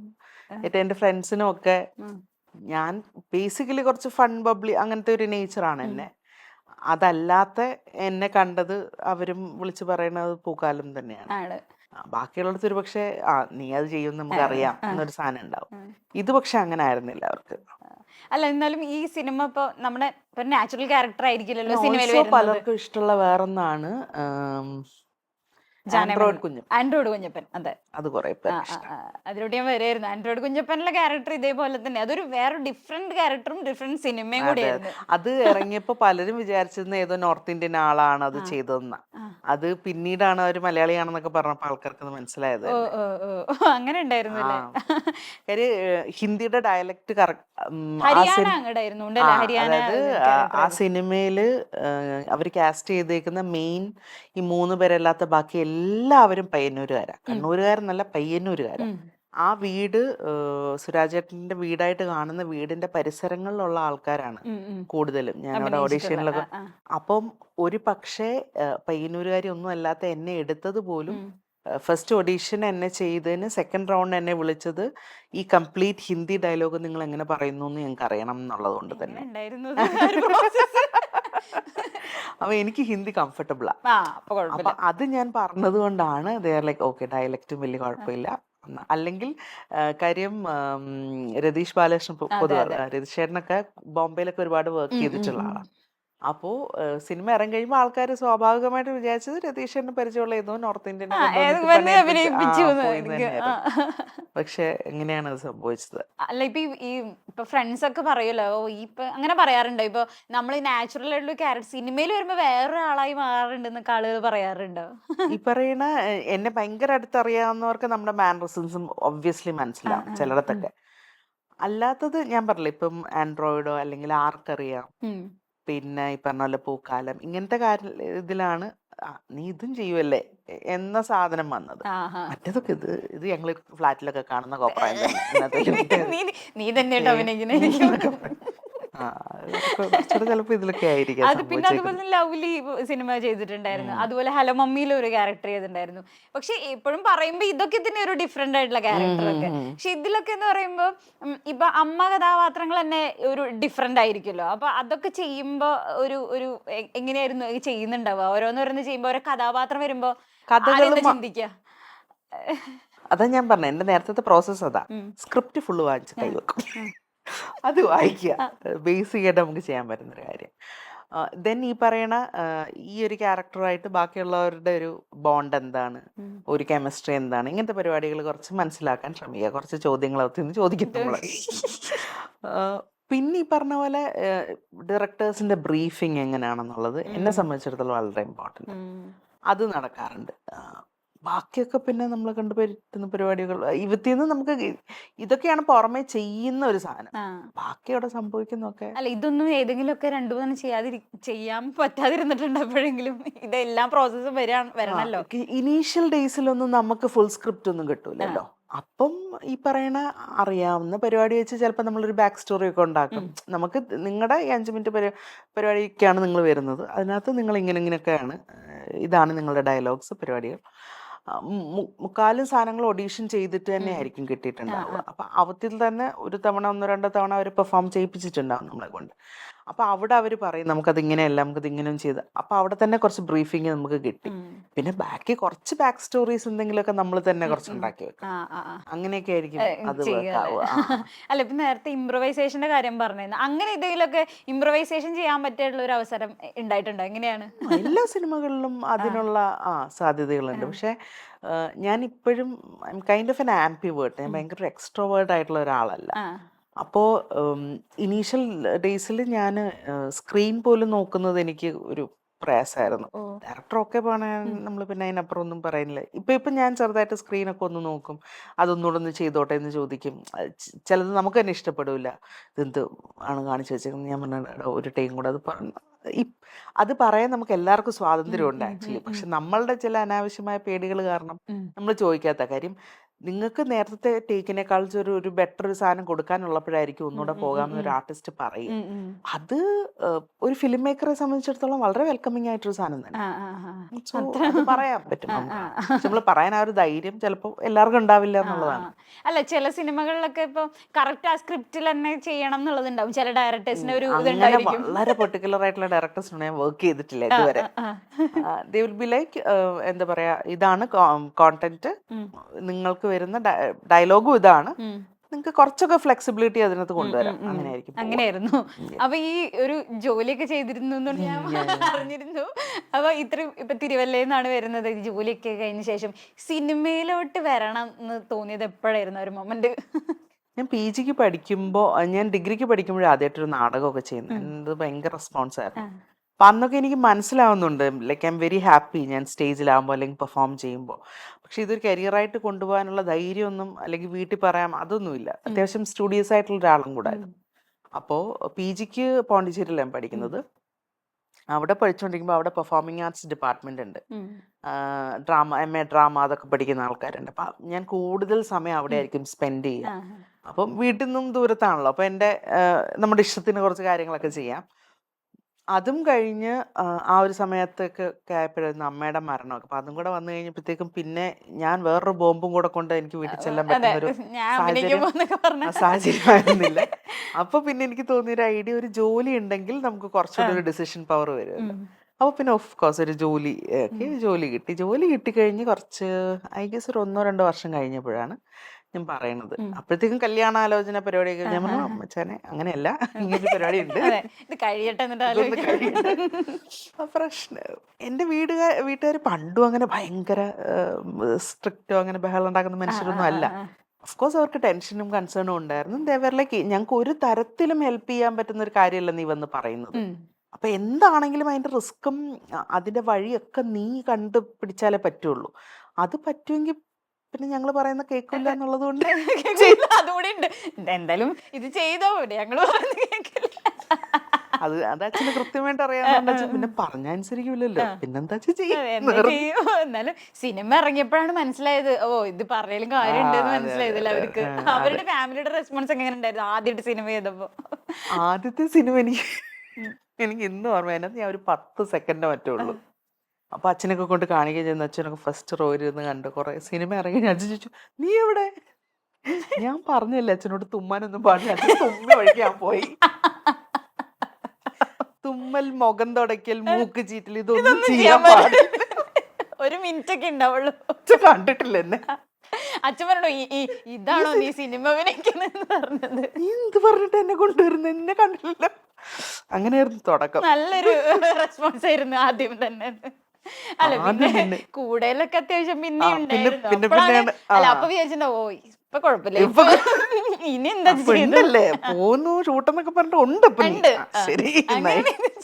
എൻ്റെ ഫ്രണ്ട്സിനും ഒക്കെ ഉം. ഞാൻ ബേസിക്കലി കുറച്ച് ഫൺ ബബ്ലി അങ്ങനത്തെ ഒരു നേച്ചറാണ് ഉം. എന്നെ. അതല്ലാത്ത എന്നെ കണ്ടത് അവരും വിളിച്ച് പറയണത് പൂക്കാലം തന്നെയാണ്. ആണ്. ബാക്കിയുള്ളടത്ത് ഒരു പക്ഷേ നീ അത് ചെയ്യുമെന്ന് നമുക്കറിയാം എന്നൊരു സാധനം ഉണ്ടാവും. ഉം. ഇത് പക്ഷെ അങ്ങനെ ആയിരുന്നില്ല അവർക്ക്. അല്ല, എന്നാലും ഈ സിനിമ ഇപ്പൊ നമ്മുടെ നാച്ചുറൽ ക്യാരക്ടർ ആയിരിക്കില്ലല്ലോ സിനിമയിൽ ഓൾസോ വരുന്നത്. പലർക്കും ഇഷ്ടമുള്ള വേറൊന്നാണ് ആൻഡ്രോയിഡ് കുഞ്ഞ്. ആൻഡ്രോയിഡ് കുഞ്ഞപ്പൻ. അതെ. അത് കുറെ പേർക്ക് ഇഷ്ടം. അതിലൂടെ ഞാൻ വരായിരുന്നു. ആൻഡ്രോയിഡ് കുഞ്ഞപ്പനിലെ ക്യാരക്ടർ ഇതേപോലെ തന്നെ, അതൊരു വേറെ ഡിഫറെന്റ് ക്യാരക്ടറും ഡിഫറെന്റ് സിനിമയും അതെ, കൂടിയായിരുന്നു. അത് ഇറങ്ങിയപ്പോ പലരും വിചാരിച്ചിരുന്ന ഏതോ നോർത്ത് ഇന്ത്യൻ ആളാണ് അത് ചെയ്തതെന്ന. ആ. അത് പിന്നീടാണ് അവര് മലയാളിയാണെന്നൊക്കെ പറഞ്ഞപ്പോ ആൾക്കാർക്ക് അത് മനസ്സിലായത് ഓ തന്നെ. ഓ ഓ അങ്ങനെ ഉണ്ടായിരുന്നു ആ അല്ലേ? കാര്യം ഹിന്ദിയുടെ ഡയലക്ട് ഹരിയാന അങ്ങടായിരുന്നു ഉണ്ടല്ലേ? ഹരിയാന അതായത് ആ സിനിമയില് അവർ കാസ്റ്റ് ചെയ്തേക്കുന്ന മെയിൻ ഈ 3 പേരല്ലാത്ത ബാക്കി എല്ലാവരും പയ്യന്നൂരുകാരാ, കണ്ണൂരുകാരെന്നല്ല പയ്യന്നൂരുകാരാ. ആ വീട് സുരാജേട്ടൻ്റെ വീടായിട്ട് കാണുന്ന വീടിന്റെ പരിസരങ്ങളിലുള്ള ആൾക്കാരാണ് കൂടുതലും ഞാനവിടെ ഓഡീഷനിലൊക്കെ. അപ്പം ഒരു പക്ഷേ പയ്യന്നൂരുകാരി ഒന്നും അല്ലാത്ത എന്നെ എടുത്തത് പോലും ഫസ്റ്റ് ഓഡീഷൻ എന്നെ ചെയ്തതിന് സെക്കൻഡ് റൗണ്ട് എന്നെ വിളിച്ചത് ഈ കംപ്ലീറ്റ് ഹിന്ദി ഡയലോഗ് നിങ്ങൾ എങ്ങനെ പറയുന്നു എന്ന് ഞങ്ങൾക്ക് അറിയണം എന്നുള്ളത് കൊണ്ട് തന്നെ. അപ്പൊ എനിക്ക് ഹിന്ദി കംഫർട്ടബിളാ. അപ്പൊ അത് ഞാൻ പറഞ്ഞത് കൊണ്ടാണ് ലൈക്ക് ഓക്കെ ഡയലക്റ്റും വലിയ കുഴപ്പമില്ല. അല്ലെങ്കിൽ കാര്യം രതീഷ് ബാലകൃഷ്ണൻ പൊതുവെ രതീഷ് ചേട്ടനൊക്കെ ബോംബെയിലൊക്കെ ഒരുപാട് വർക്ക് ചെയ്തിട്ടുള്ള ആളാണ്. അപ്പോൾ സിനിമ ഇറങ്ങി കഴിയുമ്പോൾ ആൾക്കാർ സ്വാഭാവികമായിട്ട് വിചാരിച്ചത് രതീഷേട്ടന് പരിചയമുള്ള ഏതോ നോർത്ത് ഇന്ത്യൻ. പക്ഷെ എങ്ങനെയാണ് അത് സംഭവിച്ചത്? അല്ല ഇപ്പൊ ഫ്രണ്ട്സ് ഒക്കെ പറയുമല്ലോ, ഇപ്പൊ അങ്ങനെ പറയാറുണ്ടോ? ഇപ്പൊ നമ്മൾ നാച്ചുറൽ ആയിട്ടുള്ള ക്യാരക്ടർ സിനിമയിൽ വരുമ്പോ വേറൊരാളായി മാറാറുണ്ടെന്നൊക്കെ ആളുകൾ പറയാറുണ്ടോ? ഈ പറയണ എന്നെ ഭയങ്കര അടുത്തറിയാവുന്നവർക്ക് നമ്മുടെ മാനറിസംസും ഒബ്വിയസ്ലി മനസ്സിലാവും ചിലയിടത്തൊക്കെ. അല്ലാത്തത് ഞാൻ പറഞ്ഞില്ല, ഇപ്പം ആൻഡ്രോയിഡോ അല്ലെങ്കിൽ ആർക്കറിയാം, പിന്നെ ഈ പറഞ്ഞ പോലെ പൂക്കാലം ഇങ്ങനത്തെ ഇതിലാണ് നീ ഇതും ചെയ്യുമല്ലേ എന്ന സാധനം വന്നത്. മറ്റേതൊക്കെ ഇത് ഞങ്ങൾ ഫ്ലാറ്റിലൊക്കെ കാണുന്ന കോപ്രായം ചിലപ്പോ ഇതിലൊക്കെ ആയിരിക്കും. അത് പിന്നെ അതുപോലെ ലവ്ലി സിനിമ ചെയ്തിട്ടുണ്ടായിരുന്നു, അതുപോലെ ഹലോ മമ്മിയിൽ ഒരു ക്യാരക്ടർ ചെയ്തിട്ടുണ്ടായിരുന്നു. പക്ഷെ എപ്പോഴും പറയുമ്പോ ഇതൊക്കെ തന്നെ ഒരു ഡിഫറെന്റ് ആയിട്ടുള്ള ക്യാരക്ടറൊക്കെ. പക്ഷെ ഇതിലൊക്കെ എന്ന് പറയുമ്പോ ഇപ്പൊ അമ്മ കഥാപാത്രങ്ങൾ തന്നെ ഒരു ഡിഫറെന്റ് ആയിരിക്കുമല്ലോ. അപ്പൊ അതൊക്കെ ചെയ്യുമ്പോ ഒരു എങ്ങനെയായിരുന്നു ചെയ്യുന്നുണ്ടാവുക? ഓരോന്ന് ചെയ്യുമ്പോ ഓരോ കഥാപാത്രം വരുമ്പോ ചിന്തിക്കുക. അതാ ഞാൻ പറഞ്ഞ എന്റെ നേരത്തെ പ്രോസസ് അതാ. സ്ക്രിപ്റ്റ് ഫുള്ള് വാങ്ങിച്ച് കൈവെക്കും, അത് വായിക്കുക, ബേസിക് ആയിട്ട് നമുക്ക് ചെയ്യാൻ പറ്റുന്നൊരു കാര്യം. ദെൻ ഈ പറയണ ഈ ഒരു ക്യാരക്ടറായിട്ട് ബാക്കിയുള്ളവരുടെ ഒരു ബോണ്ട് എന്താണ്, ഒരു കെമിസ്ട്രി എന്താണ്, ഇങ്ങനത്തെ പരിപാടികൾ കുറച്ച് മനസ്സിലാക്കാൻ ശ്രമിക്കുക. കുറച്ച് ചോദ്യങ്ങൾ ഒത്തിരി ചോദിക്കും നമ്മൾ. പിന്നെ ഈ പറഞ്ഞ പോലെ ഡയറക്ടേഴ്സിന്റെ ബ്രീഫിങ് എങ്ങനെയാണെന്നുള്ളത് എന്നെ സംബന്ധിച്ചിടത്തോളം വളരെ ഇമ്പോർട്ടൻ്റ്. അത് നടക്കാറുണ്ട്. ബാക്കിയൊക്കെ പിന്നെ നമ്മൾ കണ്ടുപറ്റുന്ന പരിപാടികൾ ഇവത്തിന്ന് നമുക്ക് ഇതൊക്കെയാണ് പുറമെ ചെയ്യുന്ന ഒരു സാധനം. ബാക്കി അവിടെ സംഭവിക്കുന്നൊക്കെ അല്ല ഇതൊന്നും ഏതെങ്കിലുമൊക്കെ രണ്ടു മൂന്ന് ചെയ്യാൻ പറ്റാതിരുന്നിട്ടുണ്ട് എപ്പോഴെങ്കിലും? ഇതെല്ലാം പ്രോസസ്സും വരണല്ലോ. ഇനീഷ്യൽ ഡേയ്സിലൊന്നും നമുക്ക് ഫുൾ സ്ക്രിപ്റ്റ് ഒന്നും കിട്ടൂലല്ലോ. അപ്പം ഈ പറയണ അറിയാവുന്ന പരിപാടി വെച്ച് ചിലപ്പോൾ നമ്മളൊരു ബാക്ക് സ്റ്റോറി ഒക്കെ ഉണ്ടാക്കും. നമുക്ക് നിങ്ങളുടെ 5 മിനിറ്റ് പരിപാടിക്കാണ് നിങ്ങൾ വരുന്നത്, അതിനകത്ത് നിങ്ങൾ ഇങ്ങനെയൊക്കെയാണ്, ഇതാണ് നിങ്ങളുടെ ഡയലോഗ്സ് പരിപാടികൾ. മുക്കാലും സാധനങ്ങൾ ഓഡീഷൻ ചെയ്തിട്ട് തന്നെ ആയിരിക്കും കിട്ടിയിട്ടുണ്ടാവുക. അപ്പൊ അവത്തിൽ തന്നെ ഒരു തവണ 1-2 തവണ അവർ പെർഫോം ചെയ്യിപ്പിച്ചിട്ടുണ്ടാവും നമ്മളെ കൊണ്ട്. അപ്പൊ അവിടെ അവർ പറയും നമുക്കത് ഇങ്ങനെയല്ല, നമുക്കത് ഇങ്ങനെയും ചെയ്ത്. അപ്പൊ അവിടെ തന്നെ കുറച്ച് ബ്രീഫിങ് നമുക്ക് കിട്ടി. പിന്നെ ബാക്കി കുറച്ച് ബാക്ക് സ്റ്റോറീസ് എന്തെങ്കിലുമൊക്കെ നമ്മൾ തന്നെ കുറച്ച് ഉണ്ടാക്കി വെക്കും. അങ്ങനെയൊക്കെ ആയിരിക്കും അത് വർക്കാവുക. അല്ല ഇപ്പൊ നേരത്തെ ഇംപ്രവൈസേഷന്റെ കാര്യം പറഞ്ഞിരുന്നു. അങ്ങനെ എന്തെങ്കിലുമൊക്കെ ഇംപ്രവൈസേഷൻ ചെയ്യാൻ പറ്റിയുള്ള ഒരു അവസരം ഉണ്ടായിട്ടുണ്ടോ? എങ്ങനെയാണ്? എല്ലാ സിനിമകളിലും അതിനുള്ള സാധ്യതകളുണ്ട്. പക്ഷെ ഞാൻ ഇപ്പോഴും കൈൻഡ് ഓഫ് എൻ ആംബിവേർട്ട്. ഞാൻ ഭയങ്കര എക്സ്ട്രോവേർട്ട് ആയിട്ടുള്ള ഒരാളല്ല. അപ്പോൾ ഇനീഷ്യൽ ഡേയ്സിൽ ഞാൻ സ്ക്രീൻ പോലും നോക്കുന്നത് എനിക്ക് ഒരു പ്രയാസമായിരുന്നു. ഡയറക്ടർ ഒക്കെ പറയാൻ നമ്മൾ പിന്നെ അതിനപ്പുറം ഒന്നും പറയുന്നില്ല. ഇപ്പം ഞാൻ ചെറുതായിട്ട് സ്ക്രീനൊക്കെ ഒന്ന് നോക്കും, അതൊന്നുകൂടെ ഒന്ന് ചെയ്തോട്ടെ എന്ന് ചോദിക്കും. ചിലത് നമുക്ക് തന്നെ ഇഷ്ടപ്പെടില്ല, ഇതെന്ത് ആണ് കാണിച്ചു വെച്ചേക്കുന്നത്. ഞാൻ പറഞ്ഞ ഒരു ടൈം കൂടെ അത് പറയാൻ നമുക്ക് എല്ലാവർക്കും സ്വാതന്ത്ര്യമുണ്ട് ആക്ച്വലി. പക്ഷെ നമ്മളുടെ ചില അനാവശ്യമായ പേടികൾ കാരണം നമ്മൾ ചോദിക്കാത്ത കാര്യം. നിങ്ങൾക്ക് നേരത്തെ ടേക്കിനേക്കാൾ ഒരു ബെറ്റർ ഒരു സാധനം കൊടുക്കാനുള്ളപ്പോഴായിരിക്കും ഒന്നുകൂടെ പോകാമെന്ന് ഒരു ആർട്ടിസ്റ്റ് പറയും. അത് ഒരു ഫിലിം മേക്കറെ സംബന്ധിച്ചിടത്തോളം വളരെ വെൽക്കമിങ് ആയിട്ടൊരു സാധനം തന്നെ. അത് പറയാൻ പറ്റും. നമ്മൾ പറയാൻ ആ ഒരു ധൈര്യം ചിലപ്പോൾ എല്ലാവർക്കും ഉണ്ടാവില്ല എന്നുള്ളതാണ്. അല്ല ചില സിനിമകളിലൊക്കെ ഇപ്പൊ കറക്റ്റ് ആ സ്ക്രിപ്റ്റിൽ തന്നെ ചെയ്യണം എന്നുള്ളതുണ്ടാവും ചില ഡയറക്ടേഴ്സിന് ഒരു വളരെ പെർട്ടിക്കുലർ ആയിട്ടുള്ള ഡയറക്ടേഴ്സിന് ഞാൻ വർക്ക് ചെയ്തിട്ടില്ല ഇതുവരെ. ദേ വിൽ ബി ലൈക്ക് എന്താ പറയാ, ഇതാണ് കോണ്ടന്റ്, നിങ്ങൾക്ക് വരുന്ന ഡയലോഗും ഇതാണ്, നിങ്ങൾക്ക് കുറച്ചൊക്കെ ഫ്ലെക്സിബിലിറ്റി അതിനകത്ത് കൊണ്ടുവരാം. അങ്ങനെയായിരുന്നു. അപ്പൊ ഈ ഒരു ജോലിയൊക്കെ ചെയ്തിരുന്നു ഞാൻ അറിഞ്ഞിരുന്നു. അപ്പൊ ഇപ്പൊ തിരുവല്ലയിൽ വരുന്നത്. ജോലിയൊക്കെ കഴിഞ്ഞ ശേഷം സിനിമയിലോട്ട് വരണം എന്ന് തോന്നിയത് എപ്പോഴായിരുന്നു ഒരു മൊമെന്റ്? ഞാൻ PG പഠിക്കുമ്പോൾ, ഞാൻ ഡിഗ്രിക്ക് പഠിക്കുമ്പോഴും ആദ്യമായിട്ടൊരു നാടകമൊക്കെ ചെയ്യുന്നത്. ഭയങ്കര റെസ്പോൺസ് ആയിരുന്നു. അപ്പം അന്നൊക്കെ എനിക്ക് മനസ്സിലാവുന്നുണ്ട്, like I am very happy ഞാൻ സ്റ്റേജിലാകുമ്പോൾ അല്ലെങ്കിൽ പെർഫോം ചെയ്യുമ്പോൾ. പക്ഷെ ഇതൊരു കരിയറായിട്ട് കൊണ്ടുപോകാനുള്ള ധൈര്യമൊന്നും അല്ലെങ്കിൽ വീട്ടിൽ പറയാം അതൊന്നുമില്ല. അത്യാവശ്യം സ്റ്റുഡിയസ് ആയിട്ടുള്ള ഒരാളും കൂടെ ആയിരുന്നു. അപ്പോൾ PGക്ക് പോണ്ടിച്ചേരിയിലാണ് പഠിക്കുന്നത്. അവിടെ പഠിച്ചുകൊണ്ടിരിക്കുമ്പോൾ അവിടെ പെർഫോമിംഗ് ആർട്സ് ഡിപ്പാർട്ട്മെന്റ് ഉണ്ട്. ഡ്രാമ, MA ഡ്രാമ അതൊക്കെ പഠിക്കുന്ന ആൾക്കാരുണ്ട്. അപ്പം ഞാൻ കൂടുതൽ സമയം അവിടെ ആയിരിക്കും സ്പെൻഡ് ചെയ്യുക. അപ്പം വീട്ടിൽ നിന്നും ദൂരത്താണല്ലോ, അപ്പം നമ്മുടെ ഇഷ്ടത്തിന് കുറച്ച് കാര്യങ്ങളൊക്കെ ചെയ്യാം. അതും കഴിഞ്ഞ് ആ ഒരു സമയത്തൊക്കെ ആയപ്പോഴായിരുന്നു അമ്മയുടെ മരണമൊക്കെ. അപ്പം അതും കൂടെ വന്നു കഴിഞ്ഞപ്പോഴത്തേക്കും പിന്നെ ഞാൻ വേറൊരു ബോംബും കൂടെ കൊണ്ട് എനിക്ക് വീട്ടിൽ ചെല്ലാൻ പറ്റുന്ന ഒരു സാഹചര്യമായിരുന്നില്ല. അപ്പൊ പിന്നെ എനിക്ക് തോന്നിയൊരു ഐഡിയ, ഒരു ജോലി ഉണ്ടെങ്കിൽ നമുക്ക് കുറച്ചുകൂടി ഒരു ഡിസിഷൻ പവർ വരുമല്ലോ. അപ്പോൾ പിന്നെ ഓഫ് കോഴ്സ് ഒരു ജോലി കിട്ടി. ജോലി കിട്ടിക്കഴിഞ്ഞ് കുറച്ച് ഐ ഗസ് ഒരു 1-2 വർഷം കഴിഞ്ഞപ്പോഴാണ് ഞാൻ പറയണത്. അപ്പോഴത്തേക്കും കല്യാണാലോചന പരിപാടിയൊക്കെ ഞാൻ പറഞ്ഞു, അമ്മച്ചാനെ അങ്ങനെയല്ല, ഇങ്ങനൊരു പരിപാടി ഉണ്ട്, പ്രശ്നം. എൻ്റെ വീട്ടുകാർ പണ്ടും അങ്ങനെ ഭയങ്കര സ്ട്രിക്റ്റോ അങ്ങനെ ബഹളം ഉണ്ടാക്കുന്ന മനുഷ്യരൊന്നും അല്ല. ഓഫ്കോഴ്സ് അവർക്ക് ടെൻഷനും കൺസേണും ഉണ്ടായിരുന്നു. ദേവരിലേക്ക് ഞങ്ങൾക്ക് ഒരു തരത്തിലും ഹെൽപ്പ് ചെയ്യാൻ പറ്റുന്ന ഒരു കാര്യമല്ല നീ വന്ന് പറയുന്നത്. അപ്പൊ എന്താണെങ്കിലും അതിന്റെ റിസ്ക്കും അതിന്റെ വഴിയൊക്കെ നീ കണ്ടുപിടിച്ചാലേ പറ്റുള്ളൂ. അത് പറ്റുമെങ്കിൽ പിന്നെ ഞങ്ങൾ പറയുന്ന കേൾക്കില്ല എന്നുള്ളത് കൊണ്ട് അതുകൂടി ഉണ്ട്. എന്തായാലും ഇത് ചെയ്തോ, ഞങ്ങൾ അത് അച്ഛന് കൃത്യമായിട്ട് അറിയാൻ. പിന്നെ പറഞ്ഞ അനുസരിക്കില്ലല്ലോ, പിന്നെന്താ എന്നാലും സിനിമ ഇറങ്ങിയപ്പോഴാണ് മനസ്സിലായത്, ഓ ഇത് പറഞ്ഞാലും കാര്യം ഉണ്ടെന്ന് മനസ്സിലായതല്ലോ അവർക്ക്. അവരുടെ ഫാമിലിയുടെ റെസ്പോൺസ് എങ്ങനെ ഉണ്ടായിരുന്നു ആദ്യമായിട്ട് സിനിമ ചെയ്തപ്പോ? ആദ്യത്തെ സിനിമ എനിക്ക് ഇന്നും ഓർമ്മ. അതിനകത്ത് ഞാൻ ഒരു 10 സെക്കൻഡ് മറ്റേ ഉള്ളൂ. അപ്പൊ അച്ഛനൊക്കെ കൊണ്ട് കാണിക്കുകയും ചെയ്യുന്ന, അച്ഛനൊക്കെ ഫസ്റ്റ് റോയിൽ ഇരുന്ന് കണ്ട് കുറെ സിനിമ ഇറങ്ങി. അച്ഛൻ ചോദിച്ചു, നീ എവിടെ? ഞാൻ പറഞ്ഞല്ലേ അച്ഛനോട് തുമ്മാനൊന്നും പാടില്ല. അച്ഛൻ തുമ്മി ഒഴിക്കാൻ പോയി. തുമ്മൽ, മുഖം തുടയ്ക്കൽ, മൂക്ക് ചീറ്റൽ, ഇതൊന്നും ചെയ്യാൻ പാടില്ല. ഒരു മിനിറ്റ് ഒക്കെ ഉണ്ടാവുള്ളൂ. കണ്ടിട്ടില്ല എന്നെ. അച്ഛൻ പറഞ്ഞോ, ഇതാണോ നീ സിനിമ അഭിനയിക്കുന്നത് പറഞ്ഞത്? നീ എന്ത് പറഞ്ഞിട്ട് എന്നെ കൊണ്ടുവരുന്നത്? എന്നെ കണ്ടില്ല. അങ്ങനെയായിരുന്നു തുടക്കം. നല്ലൊരു റെസ്പോൺസ് ആയിരുന്നു ആദ്യം തന്നെ. അല്ല പിന്നെ കൂടുതലൊക്കെ അത്യാവശ്യം പിന്നെ ഉണ്ടായിരുന്നു. അല്ല അപ്പൊ വിചാരിച്ചിട്ടുണ്ടോ, ഓ ഇപ്പൊ കുഴപ്പമില്ല, ഇപ്പൊ ഇനി എന്താ ചെയ്തല്ലേ പോന്നു ഷൂട്ടെന്നൊക്കെ പറഞ്ഞിട്ടുണ്ട്. ശരി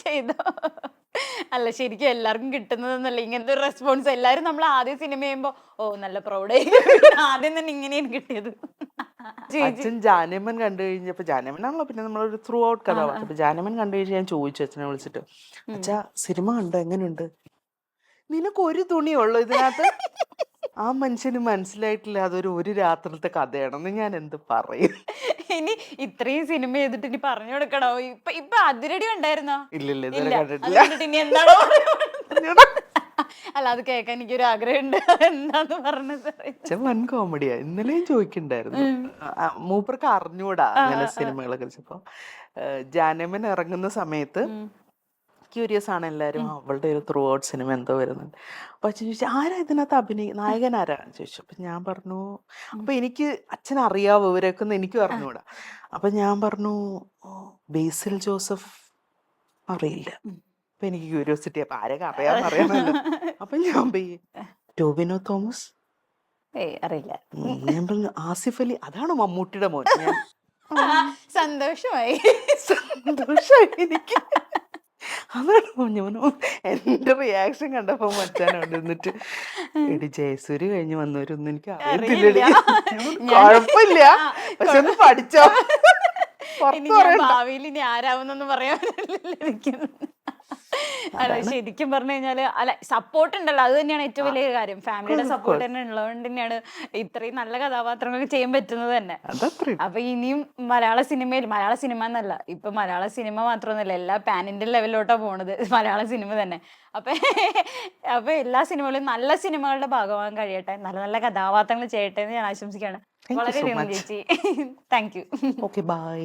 ചെയ്തോ? അല്ല ശരിക്കും എല്ലാവർക്കും കിട്ടുന്നതെന്നല്ല ഇങ്ങനത്തെ ഒരു റെസ്പോൺസ്. എല്ലാരും നമ്മൾ ആദ്യം സിനിമ ചെയ്യുമ്പോ ഓ നല്ല പ്രൗഡായി, ആദ്യം തന്നെ ഇങ്ങനെയാണ് കിട്ടിയത്. അച്ഛൻ ജാനമൻ കണ്ടു കഴിഞ്ഞപ്പോ, ജാനമനാണല്ലോ പിന്നെ നമ്മളൊരു ത്രൂ ഔട്ട് കഥാപാത്രം. അപ്പൊ ജാനമൻ കണ്ടു കഴിഞ്ഞാൽ ഞാൻ ചോദിച്ചു അച്ഛനെ വിളിച്ചിട്ട്, അച്ഛാ സിനിമ കണ്ടോ, എങ്ങനെയുണ്ട്? നിനക്ക് ഒരു തുണിയുള്ളൂ ഇതിനകത്ത്. ആ മനുഷ്യന് മനസ്സിലായിട്ടില്ല അതൊരു രാത്രിത്തെ കഥയാണെന്ന്. ഞാൻ എന്ത് പറയും? ഇനി ഇത്രയും സിനിമ ചെയ്തിട്ട് ഇനി പറഞ്ഞു കൊടുക്കണോ? ഇപ്പൊ അതിരടി ഉണ്ടായിരുന്നോ? ഇല്ല. ഇനി എന്താണോ? അല്ല അത് കേൾക്കാൻ എനിക്കൊരു ആഗ്രഹമുണ്ട്, എന്താന്ന് പറഞ്ഞത്. വൻ കോമഡിയാ. ഇന്നലെയും ചോദിക്കണ്ടായിരുന്നു, മൂപ്പർക്ക് അറിഞ്ഞൂടാ അങ്ങനെ സിനിമകളെ കുറിച്ചപ്പോ. ജാനമൻ ഇറങ്ങുന്ന സമയത്ത് ക്യൂരിയസ് ആണ് എല്ലാവരും, അവളുടെ ഒരു ത്രൂ ഔട്ട് സിനിമ എന്തോ വരുന്നുണ്ട്. അപ്പൊ അച്ഛൻ ചോദിച്ചു, ആരാ ഇതിനകത്ത് നായകൻ ആരാന്ന് ചോദിച്ചു. അപ്പൊ ഞാൻ പറഞ്ഞു, അപ്പൊ എനിക്ക് അച്ഛൻ അറിയാവോ ഇവരൊക്കെ എന്ന് എനിക്കും അറിഞ്ഞൂടാ. അപ്പൊ ഞാൻ പറഞ്ഞു, ബേസിൽ ജോസഫ് അറിയില്ല. അപ്പൊ എനിക്ക് ക്യൂരിയോസിറ്റി, അപ്പൊ ആരൊക്കെ അറിയാമല്ലോ. അപ്പൊ ഞാൻ ടോബിനോ തോമസ് അറിയില്ല. ഞാൻ പറഞ്ഞു, ആസിഫ് അലി, അതാണോ മമ്മൂട്ടിയുടെ മോൻ? സന്തോഷമായി എനിക്ക്. അതാണോ ഞാൻ. എന്റെ റിയാക്ഷൻ കണ്ടപ്പോ മച്ചാനോട് എന്നിട്ട്, എടി ജയസൂര്യ കഴിഞ്ഞ് വന്നവരൊന്നും എനിക്ക് അറിയത്തില്ലടി. കുഴപ്പമില്ല, പക്ഷെ ഒന്ന് പഠിച്ചോ. ഭാവിയിൽ ഇനി ആരാവുന്നൊന്നും പറയാൻ അല്ല ശരിക്കും പറഞ്ഞു കഴിഞ്ഞാല് അല്ല സപ്പോർട്ട് ഉണ്ടല്ലോ, അത് തന്നെയാണ് ഏറ്റവും വലിയ കാര്യം. ഫാമിലിയുടെ സപ്പോർട്ട് തന്നെ ഉള്ളതുകൊണ്ട് തന്നെയാണ് ഇത്രയും നല്ല കഥാപാത്രങ്ങൾ ചെയ്യാൻ പറ്റുന്നത് തന്നെ. അപ്പൊ ഇനിയും മലയാള സിനിമ എന്നല്ല, ഇപ്പൊ മലയാള സിനിമ മാത്രമൊന്നുമല്ല, എല്ലാ പാൻ ഇന്ത്യൻ ലെവലിലോട്ടാ പോണത് മലയാള സിനിമ തന്നെ. അപ്പൊ എല്ലാ സിനിമകളും നല്ല സിനിമകളുടെ ഭാഗമാകാൻ കഴിയട്ടെ, നല്ല നല്ല കഥാപാത്രങ്ങൾ ചെയ്യട്ടെ എന്ന് ഞാൻ ആശംസിക്കുകയാണ്. വളരെയധികം ചേച്ചി, താങ്ക് യു. Okay, by.